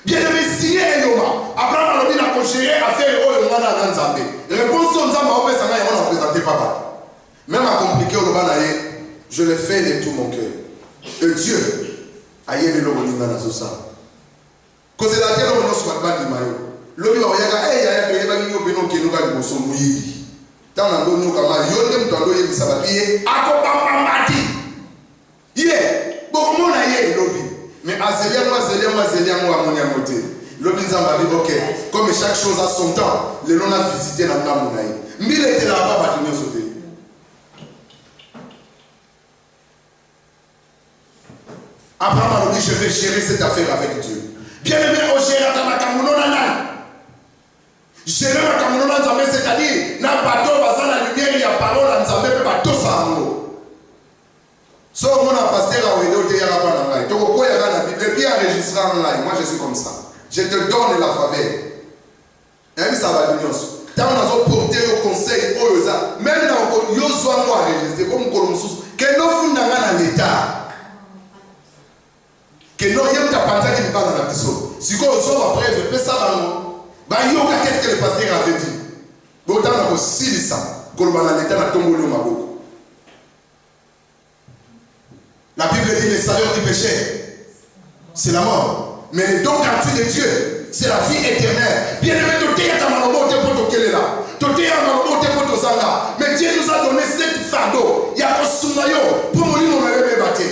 Bien aimé signé Eyoma. Abraham a dit na congéré affaire oyo ngana na nzambe. Réponse aux nzamba opé sanga ya on a présenté papa. Même à compliquer au banaye, je le fais de tout mon cœur. Et Dieu a yéli le bolinga na zosa. Cause la terre on soit pas di mayo. Lobi wa yaka ya ya ba nyo beno ke nuka di boso muyibi. Tana ndo nuka ma yonde mtando yebi sabapiye akobamba mati. Ye, beaucoup na ye lobi. Mais Azélia moi à mon côté. Lobi nzamba bi OK. Comme chaque chose a son temps, le long a visité na namunaï. Mbile était là-bas batunyo sauté. Abraham a dit je vais gérer cette affaire avec Dieu. Bien aimé, au gérer dans la Cameroun, gérer la Cameroun, c'est-à-dire, n'a pas d'eau, la lumière, il y a parole, on s'en met pas tout ça en haut. Sauf mon pasteur a oublié de dire à la Bible. Donc, quoi, il y a la Bible, et puis enregistré en live. Moi, je suis comme ça. Je te donne la faveur. Et ça va l'union. Tant on a porté le conseil, même dans le soit moi enregistré, comme Colomsus, que nous fondons dans l'État. Que nous ayons ta pantalon qui n'est pas dans la maison. Si on sort après, je fais ça dans nous. Qu'est-ce que le pasteur avait dit? Autant on a aussi ça. Comme dans l'État, on a tombé le maboko. La Bible dit le salaire du péché, c'est la mort. Mais le don gratuit de Dieu, c'est la vie éternelle. Bien aimé, mais Dieu nous a donné cette fardeau. Il y a un soumayo pour mourir mon bébé batté.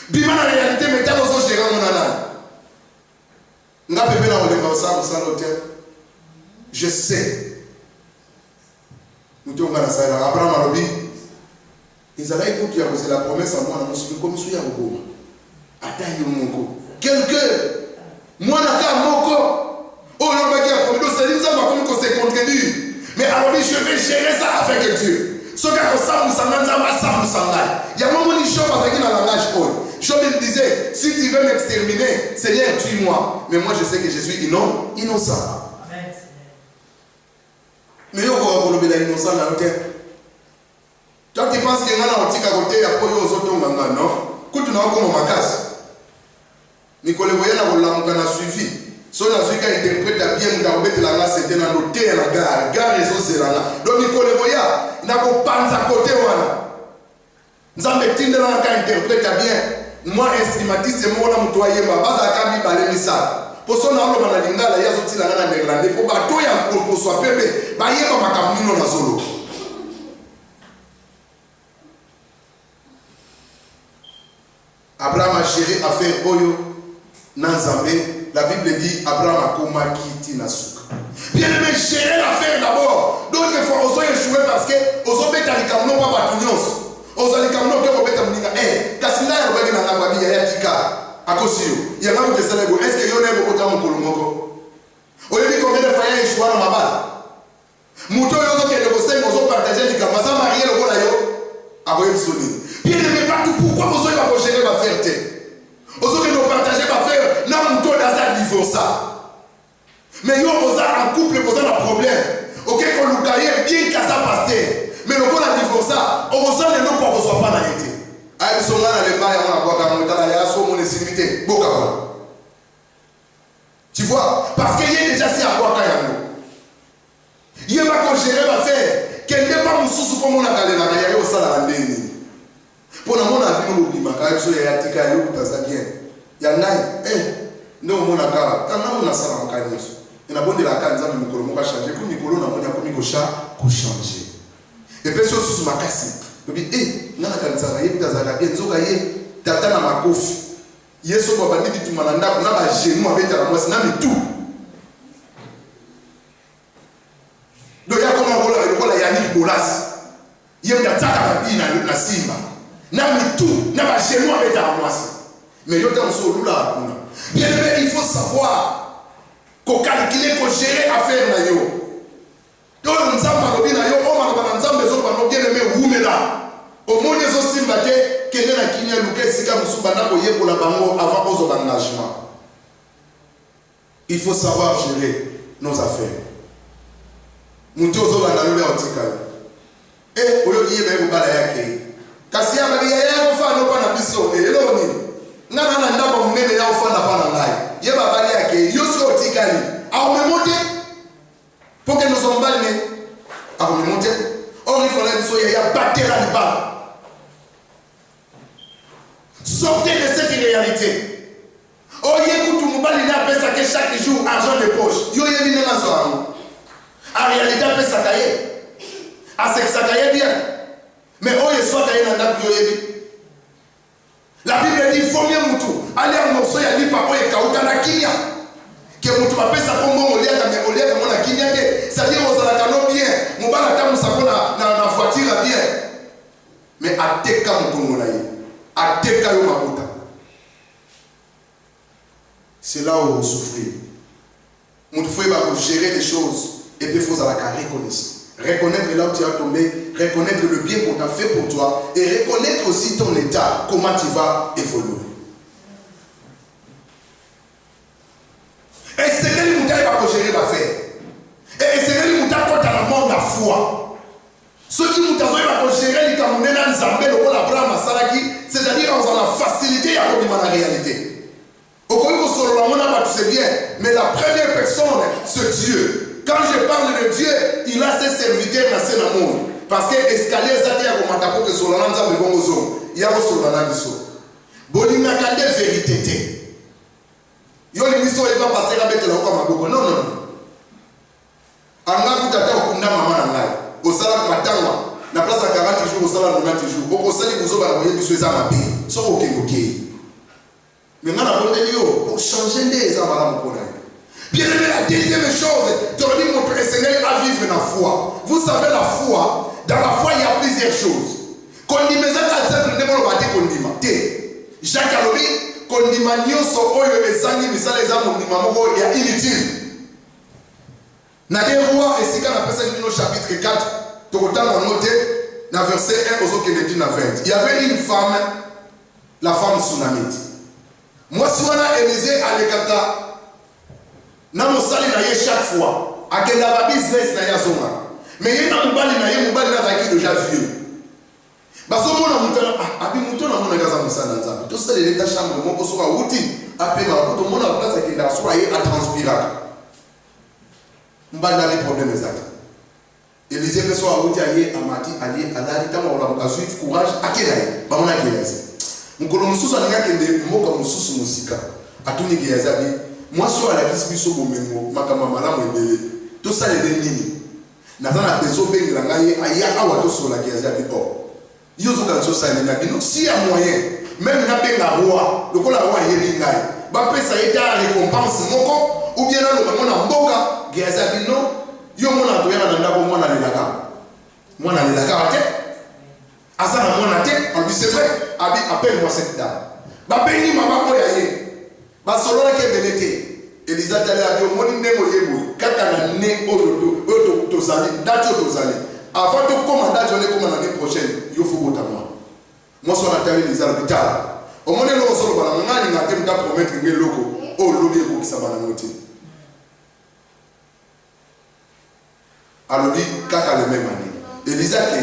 Bima la réalité, mais t'as besoin de gérer mon âne. N'a pas bébé dans l'hôtel. Je sais. Nous sommes dans la salle. Abraham a dit, ils allaient écouter la promesse à moi, comme si il y a un beau. Attends, mon quelqu'un. Moi, oh, non, c'est contredit. Mais alors, je vais gérer ça avec Dieu. Ce gars, il y a un moment où il chope avec un langage. Job il disait, si tu veux m'exterminer, Seigneur, tue-moi. Mais moi, je sais que je suis innocent. Mais il y a un innocent dans le terre. Quand tu penses qu'il y a un petit côté, il y a un autre non? Quand tu n'as pas comme ma casse. Nicolas Boyana a suivi. Si on a su qu'un interprète bien, on a la masse, c'était dans l'hôtel, la gare, gare et c'est là. Donc Nicolas Boyana, il n'a pas à côté. Nous avons dit que interprète bien. Moi, instrumentiste, c'est moi, je suis ma base à Kabi Balemissa. Pour ça, on a dit que la yazo tila na néerlandais. Pour bateau, il y a pour soit pépé. Bah, il y a pas kamino na solo. Abraham a géré affaire Oyo. Nanzambe, la Bible dit Abraham a komakiti nasuka. Bien aimé, gérer l'affaire d'abord. D'autres fois, on s'est échoué parce que on s'est bêta les camions pas batunios. On s'est les camions qui ont bêta mouninga. Kassinda ya obagi na ngwabi ya tika. Akosio. Ya ngamu teselego. Est-ce que yone boko tamu kolumoko? Oye bi combien de fois ya échoué na mabala. Muto yozo ke de boseng on s'est partagé les camions. Ça marié le gola yo. Aboye bisoni. Bien aimé, pas tout pourquoi on s'est pas gérer l'affaire te. Aujourd'hui, nous partageons ma frère, nous avons tout dans un divorce. Mais nous avons un couple, nous avons un problème. Ok, qu'on nous caille bien qu'à ça passe. Mais nous avons un divorce, on ressent les noms qu'on ne reçoit pas dans l'été. Aïe, son gars dans les bails, on a boire comme on a là, son mon estimité, beaucoup à boire. Tu vois, parce qu'il y a déjà si à boire quand il y a pas qu'on gère ma frère, qu'elle n'est pas mon sous comme on a calé là, il y a au salaire en déni. Pour le monde à nous l'oubli, quand il y a tika il y a non mon akara, quand on a ça en canis, il y a bon de la canne, ça me colombe à changer, comme Nicolas n'a pas commis au chat pour changer. Et puis sur ma casse, je dis n'a pas ça va y être dans la bien, zogaye, tata na ma kofi, yeso kwa bandit tu malanda, on a pas genou avec la moisse, n'a mais tout. Donc il y a comme un rôle avec le rôle à Yannick Bolas, il y a une attaque à la bine à Simba. N'a mis tout, n'a pas chez moi avec ta moisse. Mais il y a un solo là. Bien aimé, il faut savoir qu'on calcule, qu'on gère affaire là. Donc, nous avons dit, bien aimé, où mais là. Au moins, les autres symbades, qu'elle est la kinia, Lucas, c'est comme Soubana, pour la bango avant aux engagements. Il faut savoir gérer nos affaires. Nous tous, on a le et au lieu de dire, vous allez kasi ya bali ya mfano pana biso elo ni ngana ndaba munene ya ufana pana ngai ye babali yake yoso otikali au memote pour que nous sommes balés au memote or il fallait so ya batera ni ba sortez de cette réalité oye kutu mubali na pesa que chaque jour argent de poche yo ye bine na so en réalité pesa kaye a ce que ça kaye bien. Mais oh, il soit d'ailleurs dans la Bible dit, il faut bien moutou. Allez à mon soya lipa, oh, et kauta na kinya. Que moutou va faire ça comme mon olia, mais olia, comme on a kinya. C'est-à-dire, on a canon bien. Mon bala tamu sapon na voiture bien. Mais à teka moutou monaï. À teka yo mabuta. c'est là où vous souffrez. Vous devez gérer les choses et puis il faut avoir la reconnaissance. Reconnaître là où tu as tombé, reconnaître le bien qu'on t'a fait pour toi et reconnaître aussi ton état, comment tu vas évoluer. Et c'est que les moutons va gérer l'affaire. Et c'est que les moutons quand à la mort la foi. Ceux qui moutons va gérer les Camerounais dans Zambé, le rôle Abraham Salaki, c'est-à-dire en la facilité à la réalité. Au Congo solo la mona c'est bien, mais la première personne, c'est Dieu. Quand je parle de Dieu, il a ses serviteurs dans ce monde. Parce que escalier zate ya komata que solana nzambe bongo zo. Ya ko solana biso. Bolinga kande vérité te. Yo le miso e pas passer la bête là ko maboko. Non non non. Anga kutata okunda mama na ngai. Osala matanga na place à 40 jours osala 90 jours. Boko sali kuzo ba boye biso eza mabe. So okengoke. Mais ngana bondeli yo pour changer des amala mokona. Bien aimé, la deuxième chose, tu as dit mon Seigneur à vivre dans la foi. Vous savez, la foi, dans la foi, il y a plusieurs choses. Kondima zaka simple ne mo bati kondima. Te. Jacques Alobi, kondima nyoso oyo ezangi misala eza mondima moko ya inutile. Na des rois et sika na pesa au chapitre 4, tokotanga noté na verset 1 aux autres na 20. Il y avait une femme, la femme Sunamite. Moi si on a Élisée à l'Ekata na mosali na ye chaque fois akenda ba business na ya zonga mais ye na mobali na ye mobali na zaki déjà vieux baso mona mutana abi mutona mona gaza musana nzambe to sale leta chambre moko soka wuti apema ko to mona place akenda soka ye a transpirer mbali na les problèmes exact Élisée peso a wuti aye amati ali alali tama wala mkazuif courage akela ye ba mona kiyazi mukolo mususu alinga kende moka mususu musika atuni kiyazi abi moi sur la discussion bomengo makama malamu ebele to salele nini nazana bezo bengela ngai aya awa to sola kiaza bipo yo zo kan so salele na bino si ya moyen même na benga roi lokola roi yebi ngai ba pesa eta récompense moko ou bien na lo mona mboka kiaza bino yo mona to yana ndako mona lelaka ate asana mona te on dit c'est vrai abi appelle-moi cette dame ba bengi mama ko ya ye basolola ke benete Elisa tale abi omoni ndemo yebo kaka na ne oyo tozali date tozali avant de commander on est comme l'année prochaine yo faut botama moi so na tale Elisa l'hôpital omoni lo solo bana ngani ngate mta promettre nge loko o lobi ko kisaba na moti alobi kaka le même année Elisa ke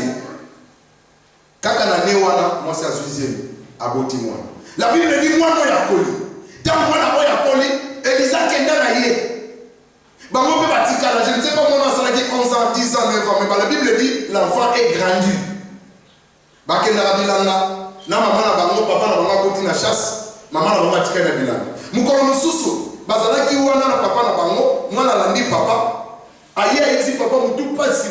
kaka na ne wana moi c'est azuizième aboti moi la Bible dit moi no ya koli tant moi na boya koli Elisa kenda na ye bango pe batikala je ne sais pas comment ça dit 11 ans 10 ans 9 ans mais la Bible dit l'enfant est grandi bakenda bilanga na mama na bango papa na bango koti na chasse mama na bango tikana bilanga mukolo mususu bazalaki wana na papa na bango mwana landi papa aye iti papa mutu pasi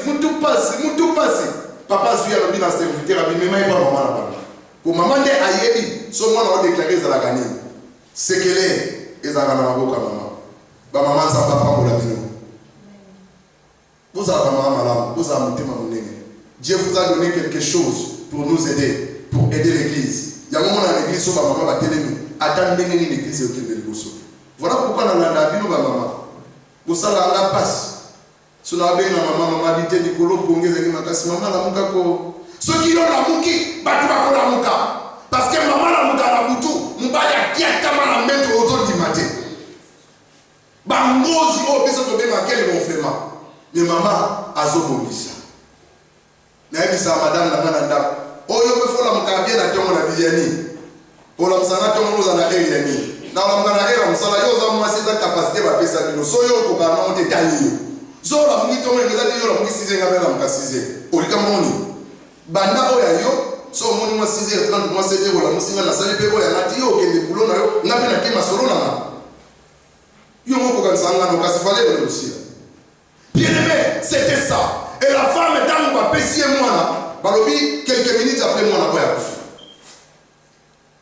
papa suya lobi na serviteur abi mema iba mama na bango ko mama nde ayebi so mwana wa déclarer za la gagner sekele ezaka na maboka mama ba mama za papa mbola bino vous avez mama malamu vous avez motema monene Dieu vous a donné quelque chose pour nous aider pour aider l'église ya mona na l'église so ba mama ba telemi ata ndenge ni l'église yo kende liboso voilà pourquoi na landa bino ba mama vous sala nga passe so na benga mama bité likolo pongeza ki makasi mama la muka ko soki yo la muki batu ba ko la muka parce que mama la muka la butu mbaya kia kama na mettre autour du matin bangozi o biso to be makele mon frère mais maman azobongisa na ebisa madame na ngana nda oyo be fola muka bien na tongo na biyani ola msanga tongo za na eyani na ola mwana era msala yo za mwasi za capacité ba pesa bino so yo ko ba no te tali zo la mungi tongo ngeza te yo la mungi size ngabela mukasize olika moni banda oya yo so moni mwa 6h30 mwa 7h wala musinga na sali pe oya nati yo kende bulo na yo ngape na kema solo na yo moko kansanga no kasifale le aussi bien aimé c'était ça et la femme tant ba pesie mwana balobi quelques minutes après mwana boya kufa.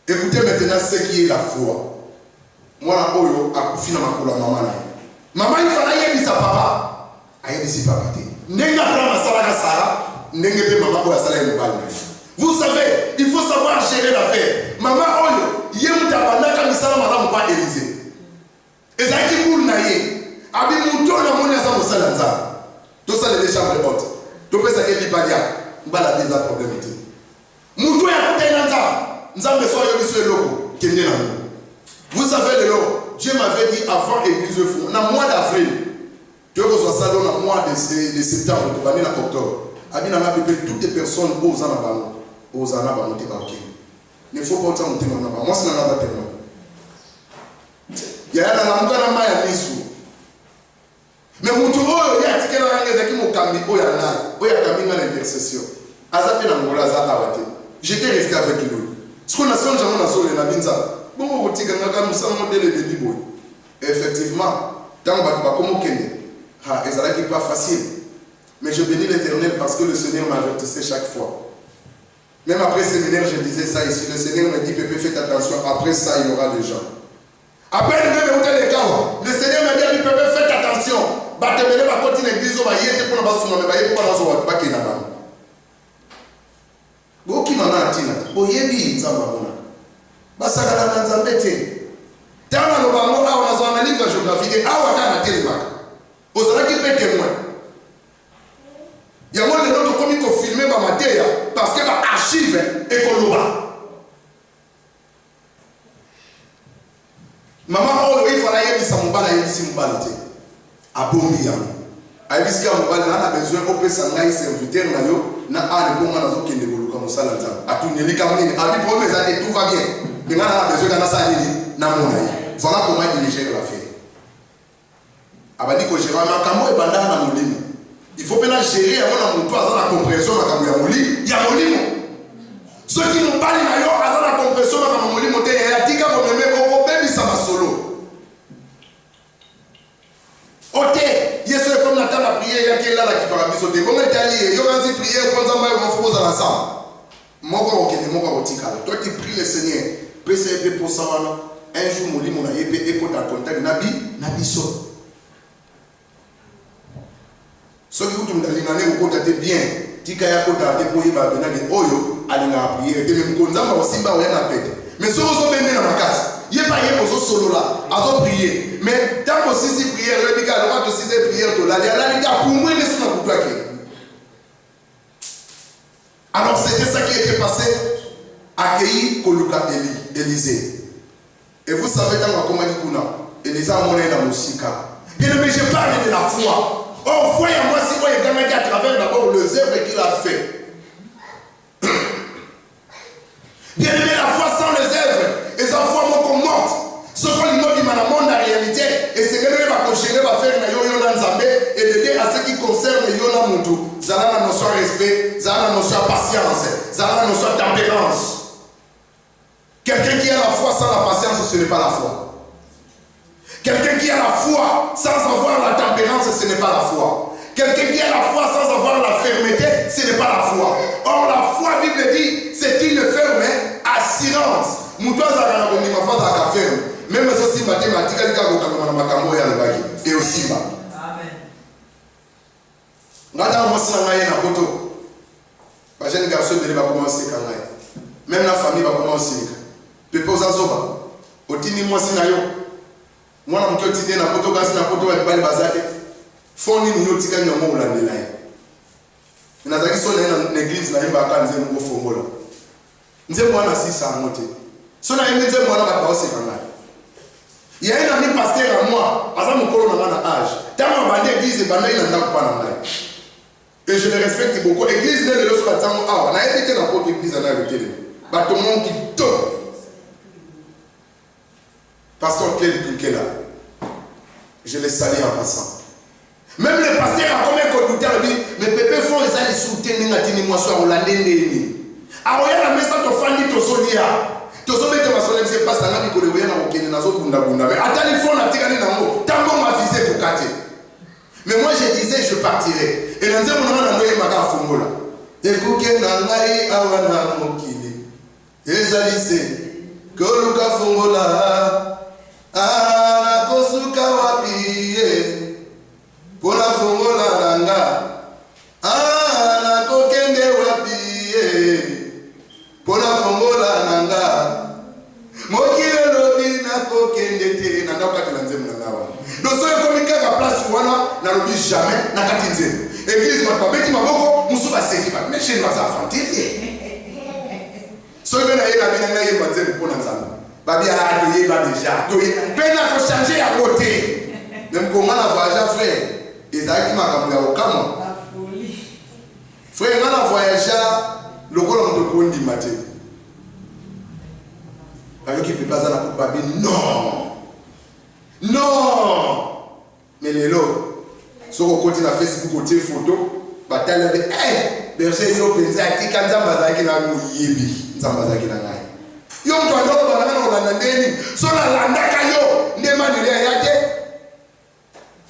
Écoutez maintenant ce qui est la foi mwana oyo akufi na makolo mama na mama il fallait yebisa papa ayebisi papa te ndenga prendre sala ka sala ndenge pe mama boya sala ye mbali. Vous savez, il faut savoir gérer l'affaire. Maman oyo, yemuta bandaka misala malamu pa Élisée. Vous savez, Dieu m'avait dit avant l'église de fou, dans le mois d'avril, Dieu vous a salé dans le mois de septembre, de l'année d'octobre. Toutes les personnes osent en avoir, osent en avoir, il ne faut pas autant monter dans moi, c'est dans la bataille. Il y a un homme qui a un issue. Mais mon tour, il y a un ticket qui m'a camé, il y a camé dans l'intercession. J'étais resté avec lui. Ce qu'on a fait, j'ai a binza. Bon, on va dire que nous sommes modèles de Bible. Effectivement, dans le comme Kenya, n'est pas facile. Mais je bénis l'Éternel parce que le Seigneur m'avertissait chaque fois. Même après le séminaire, je disais ça ici. Le Seigneur me dit, Pépé, faites attention. Après ça, il y aura des gens. Après le Seigneur m'a dit, Pépé, faites attention. Batemele va continuer l'église, on va y être pour la base, on va y être pour la zone, pas qu'il y a pas. Boki mama atina, boyebi nzamba bona. Basaka na nzambete. Tana lo bango a on a zo analyse géographique, a wa kana télémaka. Ozala ki pe témoin. Ya moi le notre commis ko filmer ba mateya parce que ba archive et koloba. Maman olo il fallait yebi sa mobala yebi si mobala te. Abombi ya. Ayebisi ka mobala na besoin opesa ngai serviteur na yo na a ne bonga na zo kende boluka mosala nzambe. Atunyeli ka munini abi promesse ate tout va bien. Mais na na besoin kana sa nini na mona ye. Voilà comment il gère l'affaire. Abadi ko gérer makambo e banda na molimo. Il faut bien gérer avant na mutu aza na compréhension makambo ya molimo. Ya molimo. Ceux qui nous parlent na yo aza na compréhension makambo molimo te ya tika ko meme ko bebisa masolo. Ok, Yesu est comme Nathan la prière, il y a qui là qui parle de sauter. Bon, il est allé, il y a une prière, quand ça va, on va poser ensemble. Toi qui pries le Seigneur, PCP pour ça, un jour, mon lit, mon aïe, écoute en contact, Nabi so. Ceux qui vous avez dit, vous contactez bien, Tika ya contacté pour y avoir des oyo, allez la prière, et même quand ça va aussi, bah, on a pété. Mais ceux qui ont béni dans ma case, il n'y a pas de solo là, à prier. Mais tant que si prière, le biga, le si prière, tout là, il y a là, les gars, pour moi, les sons pour toi. Alors c'était ça qui était passé, accueilli Koluka Élysée. Et vous savez, dans la commande Kuna, Élysée a monnaie dans la musique. Bien aimé, je parle de la foi. Oh, foi, moi, si moi, il y a quelqu'un qui à travers d'abord les œuvres qu'il a fait. Bien aimé, la foi sans les œuvres, et sa foi mon morte. Ce qu'on dit dans le monde la réalité, et c'est que nous allons gérer, va faire un Nzambé et d'aider à ce qui concerne Yona Moutou. Zala na notion respect, zala na notion patience, zala na notion tempérance. Quelqu'un qui a la foi sans la patience, ce n'est pas la foi. Quelqu'un qui a la foi sans avoir la tempérance, ce n'est pas la foi. Quelqu'un qui a la foi sans avoir la fermeté, ce n'est pas la foi. Or, la foi, la Bible dit, c'est une ferme assurance. Même si mathématiques, et aussi bas. Les jeunes garçons vont commencer quand même. Même la famille va commencer. Pépé aux azoba. Au tini moi sinayo. Moi na mko tide na poto gasi na poto wa bali bazake. Foni nous tika nyamo ulandela. Inazaki so na église na imba kanze ngo fongola. Nze mwana sisa ngote. So na nze mwana ba paose kanga. Il y a un ami pasteur à moi, à mon colo dans âge. Tant que bandé église, bandé il n'a pas d'âme. Et je le respecte beaucoup. L'église n'est pas là, on a évité la porte d'église en arrêté. Bah tout le monde qui tombe. Pasteur Claire Touké là. Je les salue en passant. Même les pasteurs a combien de douter dit, mais pépé font les alliés soutenir n'atteindre moi soit hollandais né. Alors il y a la message de Fanny Tosolia. Tosobe que ma soeur c'est pas ça là que le voyant na okene na zo bunda bunda. Mais attends il faut na tirani na ngo. Tango m'a visé pour cater. Mais moi je disais je partirai. Et dans un moment na ngoye maka fungola. Ekuke na ngai awana mokili. Ezalise koluka fungola. Ana kosuka wapi pona fungola nanga. Ana kokende wapi pona fungola nanga. Mokile lobi na kokende te nanga okatela nzemu nanga wa. Donc soyo komika ka place wana na lobi jamais na kati nzemu. Église ma babeti maboko musuba seki ba meshe nwa za fantilie. Soyo na yena bina na yeba nzemu pona nzamba. Babi a atoyé, va déjà. Peine à changer à côté. Même comment la voyage, frère. Isaac qui m'a ramené au Cameroun. Frère, on a voyagé, le gros de Kondi matin. Avec qui peut pas aller pour Babi, non. Non. Mais les lots, sur le côté de la Facebook, côté photo, bataille de berger yo penza qui quand Nzamba qui na muyibi, Nzamba qui na ngai. Yo mtu andoko banana na Holanda ndeni, so na landaka yo, ndema nile yake.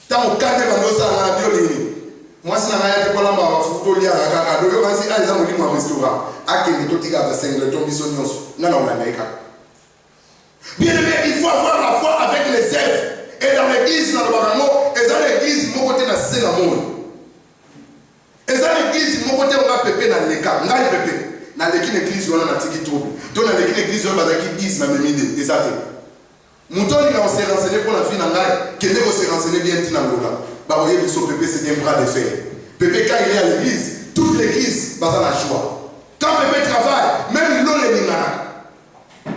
Tamu kande bandosa na biolini. Mwasi na ngai te kolamba ba photo lia kaka, do yo kansi aiza mu limwa restaurant. Akende totika ba single tombiso nyonso. Na na Holanda eka. Bien aimé, il faut avoir la foi avec les œuvres. Et dans l'église, dans le baramo, et dans l'église, mon côté na c'est la monde. Et dans l'église, mon côté on a pépé dans les cas, n'a pépé. Dans l'église, on a tiki tout. Donc dans l'église, on a qui disent même idée, des athées. Mouton, on s'est renseigné pour la fille n'angai, qui n'est s'est renseigné bien tinangola. Bah voyez, ils sont pépé, c'est un bras de fer. Pépé quand il est à l'église, toute l'église, bah ça la joie. Quand pépé travaille, même l'eau les ningana.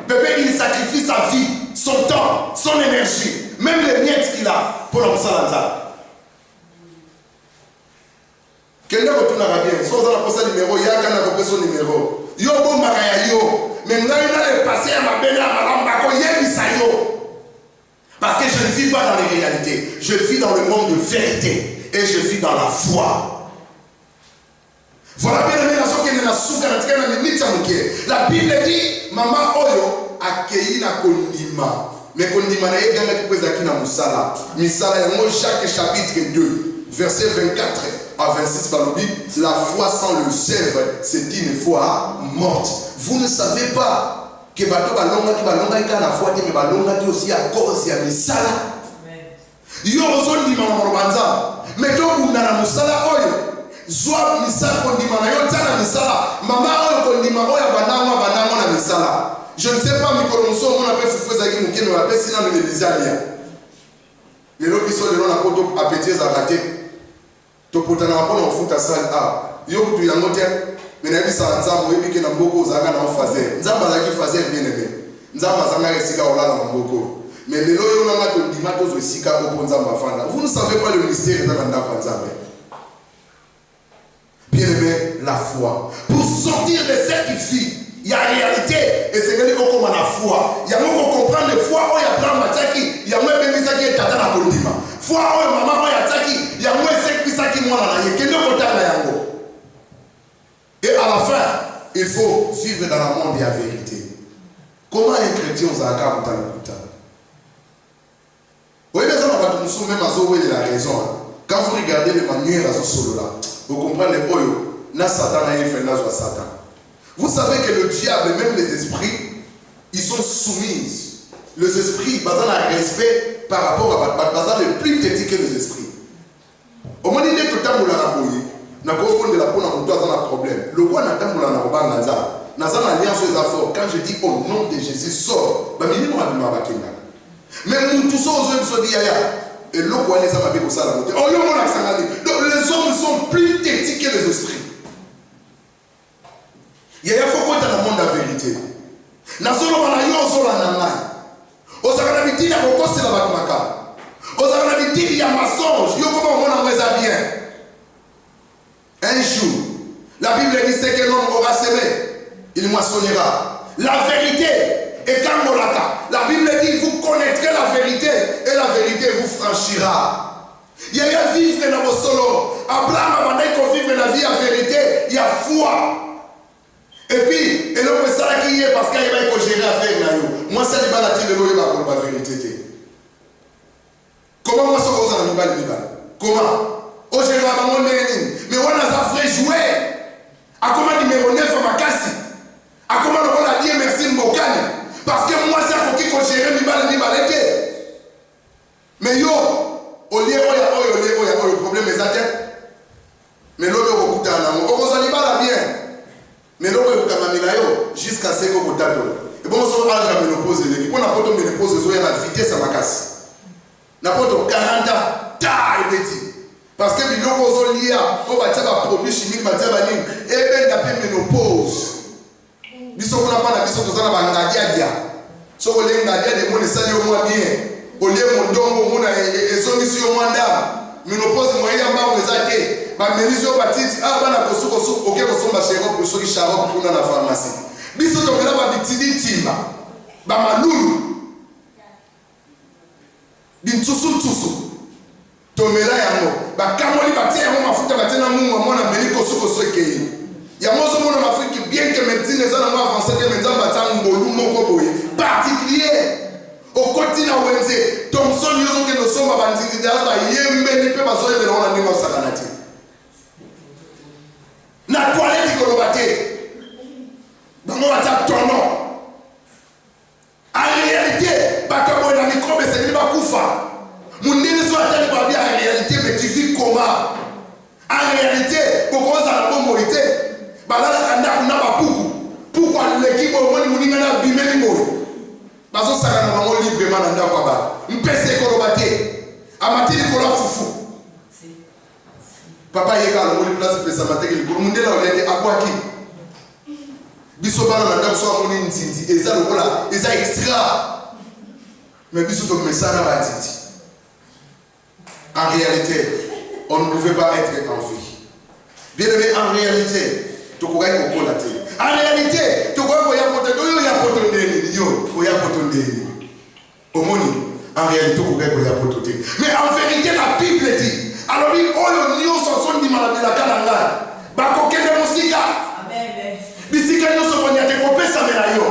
Pépé il sacrifie sa vie, son temps, son énergie. Même les miettes qu'il a pour la salanza. Quelqu'un retourne à bien. Si on a posé le numéro, il y a quelqu'un qui a posé son numéro. Yo bon makaya yo. Mais nous allons passer à ma belle à ma lambako yebisa yo. Parce que je ne vis pas dans les réalités. Je vis dans le monde de vérité. Et je vis dans la foi. Voilà bien aimé la chose qui est dans la souka na tika na minita muke. La Bible dit maman oyo akei na kondima. Mais kondima na yeganga kipeza kina musala. Misala yango Jacques chapitre 2 verset 24 à 26 par le Bible, la foi sans le sèvre, c'est une foi morte. Vous ne savez pas que bato balonga ki balonga ika na foi mais balonga ki aussi à cause ya misala. Yo ozondima na robanza. Mais to bunda na musala oyo. Zwa misala kondima na yo tana misala. Mama oyo kondima oyo banamo na misala. Je ne sais pas mikolo muso on appelle fufu zaki mukino on appelle sina le bizalia. Les lobi so le na poto appétit za raté. Topotana wapona ufuta sali yo kutu yango te mena bisa nzambo ebike na mboko zaka na fazer nzamba zaki fazer bien aimé nzamba zanga esika olala na mboko mais lelo yo nanga to ndima to zo esika opo nzamba fanda. Vous ne savez pas le mystère dans ndako nzambe. Bien aimé, la foi pour sortir de cette vie. Il y a réalité et c'est que nous avons la foi. Il y a nous comprendre la foi où il y a plein de mataki, il y a moi ben ça qui est tata na kondima. Foi où maman où il y a taki, il y a moi c'est ça qui moi là, il y a que nous contact là yango. Et à la fin, il faut vivre dans le monde de la vérité. Comment un chrétien aux aka mutana kuta? Oui, mais ça va pas nous soumettre à zo de la raison. Quand vous regardez les manuels à ce solo là, vous comprenez oyo na Satan na fait na zo Satan. Vous savez que le diable, même les esprits, ils sont soumis. Les esprits, ils ont un respect par rapport à le plus petit que les esprits. Au moment où il est tout le temps, il y a un problème. Le roi n'a pas de alliance aux affaires. Quand je dis au nom de Jésus, sort. Mais tout ça, aux hommes, et le roi les a mis au salon. Donc les hommes sont plus petits que les esprits. Il y a faut qu'on dans le monde de la vérité. Nazolo banayo zola nanga. Ozakana bitini ya kokosi la bakumaka. Ozakana bitini ya mensonge. Yo comment on en bien. Un jour, la Bible dit c'est que l'homme aura semé, il moissonnera. La vérité est comme Molata. La Bible dit vous connaîtrez la vérité et la vérité vous franchira. Il y a vivre dans vos solos. Abraham a demandé qu'on vive la vie en vérité. Il y a foi. Et puis, et l'homme ça qui est parce qu'il va gérer affaire. Moi, ça n'est pas la tête de l'eau pour la vérité. Comment moi, ça va vous en comment? Au gérer à mon mais on a ça fait jouer. À comment numéro 9 à ma casse? À comment on a dit merci Mbokane? Parce que moi, c'est à qui qu'on gère mi balete. Mais yo, au lieu le problème est à tête. Mais l'autre, on a on bien. Mais l'homme est jusqu'à ce que vous t'attendez. Et bon, on a la ménopause. On a pas de ménopause, on a la vitesse à ma casse. On a pas de 40 ans, taille petit. Parce que les gens ont lié à un produit chimique, et bien d'après ménopause. Ils sont pas la mission de ça, So au lieu d'aller des mots ça au moins bien. Au lieu mon don au monde et son mission mandam. Mais nous pose moyen ma vous até. Ma mérision batiti ah bana kosuko OK kosomba chero pour soki charo pour na pharmacie. Biso to mela ba bitidi timba. Ba malulu. Bintusu. Tomela yango. Ba kamoli batie yango mafuta batena mungu mwana meli kosuko soke. Ya mozo mona Afrique bien que médecine les ana avancé que médecin batang ngolu moko boye. Particulier. Au continent wenze Thomson yozo ke no somba banditi dala ba yembe ni pe bazoye de na ndimo sakanati. Na toilette ko lobate. Bango bata tono. En réalité, bakabo na microbe c'est ba kufa. Mundini so atali ba bien en réalité mais tu vis comment? En réalité, pourquoi ça la bomorité? Balala kanda kuna ba puku. Pourquoi l'équipe au moni muninga na bimeli mo? Bazo saka na bango librement na ndako ba. Mpese ko lobate. Amatili ko la fufu. Papa yeka na moni place pesa mateke ko mundela olete akwaki. Biso bana na ndako so amoni ntindi eza lokola eza extra. Mais biso to mesana ba ntindi. En réalité, on ne pouvait pas être en vie. Bien aimé, en réalité, tu pourrais être au en réalité, tu pourrais en réalité, mais en vérité, la Bible dit, alors il oh le nion sont dit malade la cananga. Bako kende musika. Amen. Bisika nyo so konya te kopesa mela yo.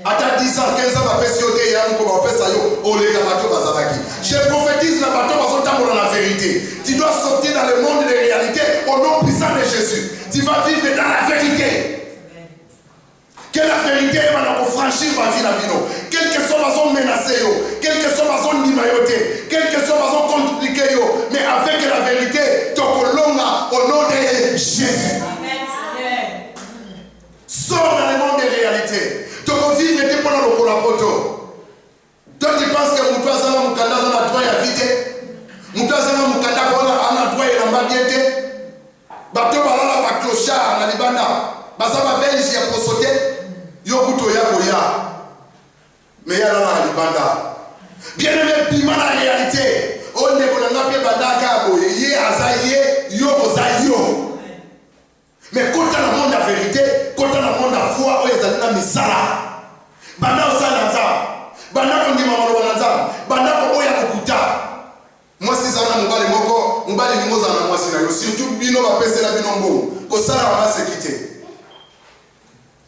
Ata 10 ans, 15 ans, va pesa yo te ya ko ba pesa yo. Ole ka bato bazabaki. Je prophétise la bato bazotambo dans la vérité. Tu dois sortir dans le monde des réalités au nom puissant de Jésus. Tu vas vivre dans la vérité. Que la vérité va franchir ma vie la bino. Quel que soit ma zone menacée, quel que soit ma zone d'imayoté, quel que soit ma zone compliquée, mais avec la vérité, tu colonga au nom de Jésus. Sors dans le monde des réalités. Tu peux vivre et tu peux dans le poto. Toi tu penses que Moutoua Zama Moukanda a droit à vite. Moutoua Zama Moukanda a droit à l'ambiente. Bato balala ba clochard na libanda. Bazaba belge ya posote. Yo kuto ya koya. Mais ya na libanda. Bien aimé piment la réalité. On ne connaît pas badaka boye. Ye azaye yo ozayo. Mais quand on a monde la vérité, quand on a monde la foi, on est dans la misala. Banda osala nza. Banda ko ndima maloba nza. Banda ko oya kokuta. Moi si ça na mobali moko, mobali ni moza na moi si na yo. Surtout bino ba pese la bino mbo. Ko sala ba se quitter.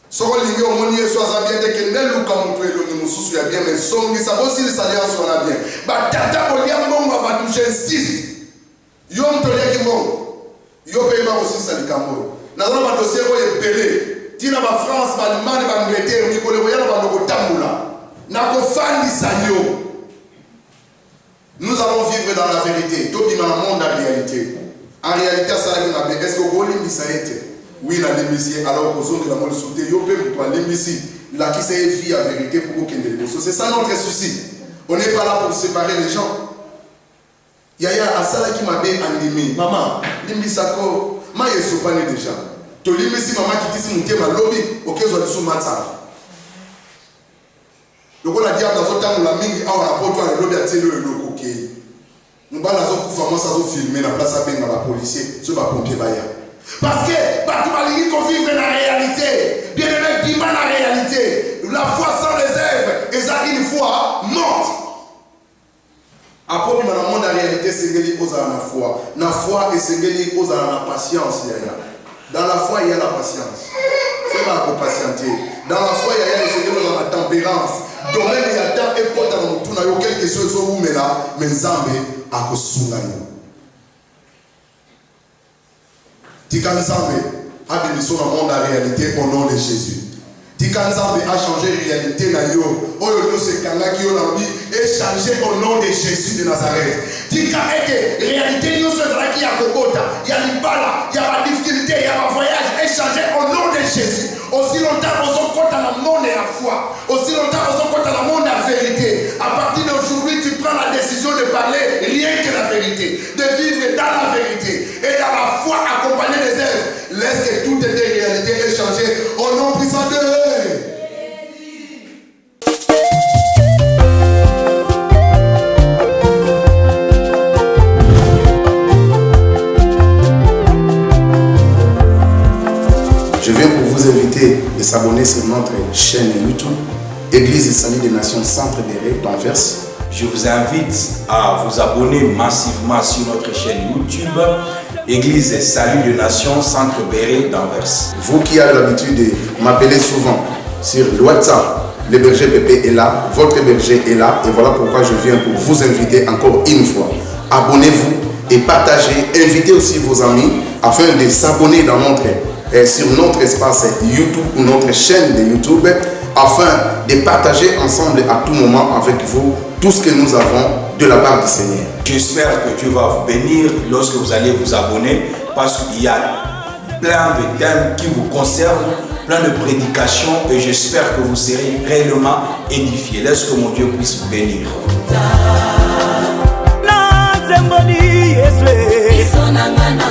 Soko lingi omoni yeso azabia de ke neluka mutu elongi mususu ya bien mais songi ça aussi ça dia sona bien. Ba tata bolia mbongo ba touche insiste. Yo mtolia kimbongo. Yo pe ba aussi ça likambo. Na zona ba dossier ko yepele. Tina ba France ba Allemagne ba Angleterre ni ko le boya ba ndoko tambula. Na ko fandi sanyo. Nous allons vivre dans la vérité. Tout le monde a la réalité. En réalité, est-ce que vous avez dit oui, la limite, alors aux autres, la molle sauter, vous pouvez la limite, là qui c'est vie la vérité pour vous qui ne c'est ça notre souci. On n'est pas là pour séparer les gens. Yaya, à ça qui m'a bien animé. Maman, limite ça quoi? Moi, je suis pas né déjà. Tu limite si maman qui dit si mon thème à lobby, ok, je vais sous matin. Donc on a dit à dans un temps où la mingi a rapport à la lobby à télé le loco. Nous allons filmer la place à la policier sur la pompier Baya. Parce que Batoubalini qu'on vive dans la réalité. Bien aimé, dis-moi la réalité. La foi sans réserve, et ça une foi morte. Après, dans le monde de la réalité, c'est que les choses à la foi. La foi et c'est que les choses à la patience. Dans la foi, il y a la patience. C'est là pour patienter. Dans la foi, il y a la tempérance. Donc, il y a tant et pour dans le tour, il y a quelque chose où mais là, mais Zambé a kosunga yo. Tikanzambe a béni dans le monde de la réalité au nom de Jésus. Tikanzambe a changé la réalité na yo. Oyo se kanga ki yo na bi et changé au nom de Jésus de Nazareth. Tika ete réalité yo se zala ki ya kokota, ya libala, ya ba difficulté, ya ba voyage et changé au nom de Jésus. Aussi longtemps qu'on compte dans le monde et la foi, aussi longtemps qu'on compte dans le monde et la vérité, à partir d'aujourd'hui, tu prends la décision de parler rien que la vérité, de vivre dans la vérité et dans la foi accompagnée des œuvres. Laisse que toutes tes réalités aient changé au nom puissant de Jésus. notre chaîne YouTube, Église Salut des Nations Centre Béret d'Anvers. Je vous invite à vous abonner massivement sur notre chaîne YouTube, Église Salut des Nations Centre Béret d'Anvers. Vous qui avez l'habitude de m'appeler souvent sur le WhatsApp, le berger Pépé est là, votre berger est là, et voilà pourquoi je viens pour vous inviter encore une fois. Abonnez-vous et partagez, invitez aussi vos amis afin de s'abonner sur notre espace YouTube ou notre chaîne de YouTube afin de partager ensemble à tout moment avec vous tout ce que nous avons de la part du Seigneur. J'espère que Dieu va vous bénir lorsque vous allez vous abonner parce qu'il y a plein de thèmes qui vous concernent, plein de prédications et j'espère que vous serez réellement édifiés. Laisse que mon Dieu puisse vous bénir. Na zemboni Yesu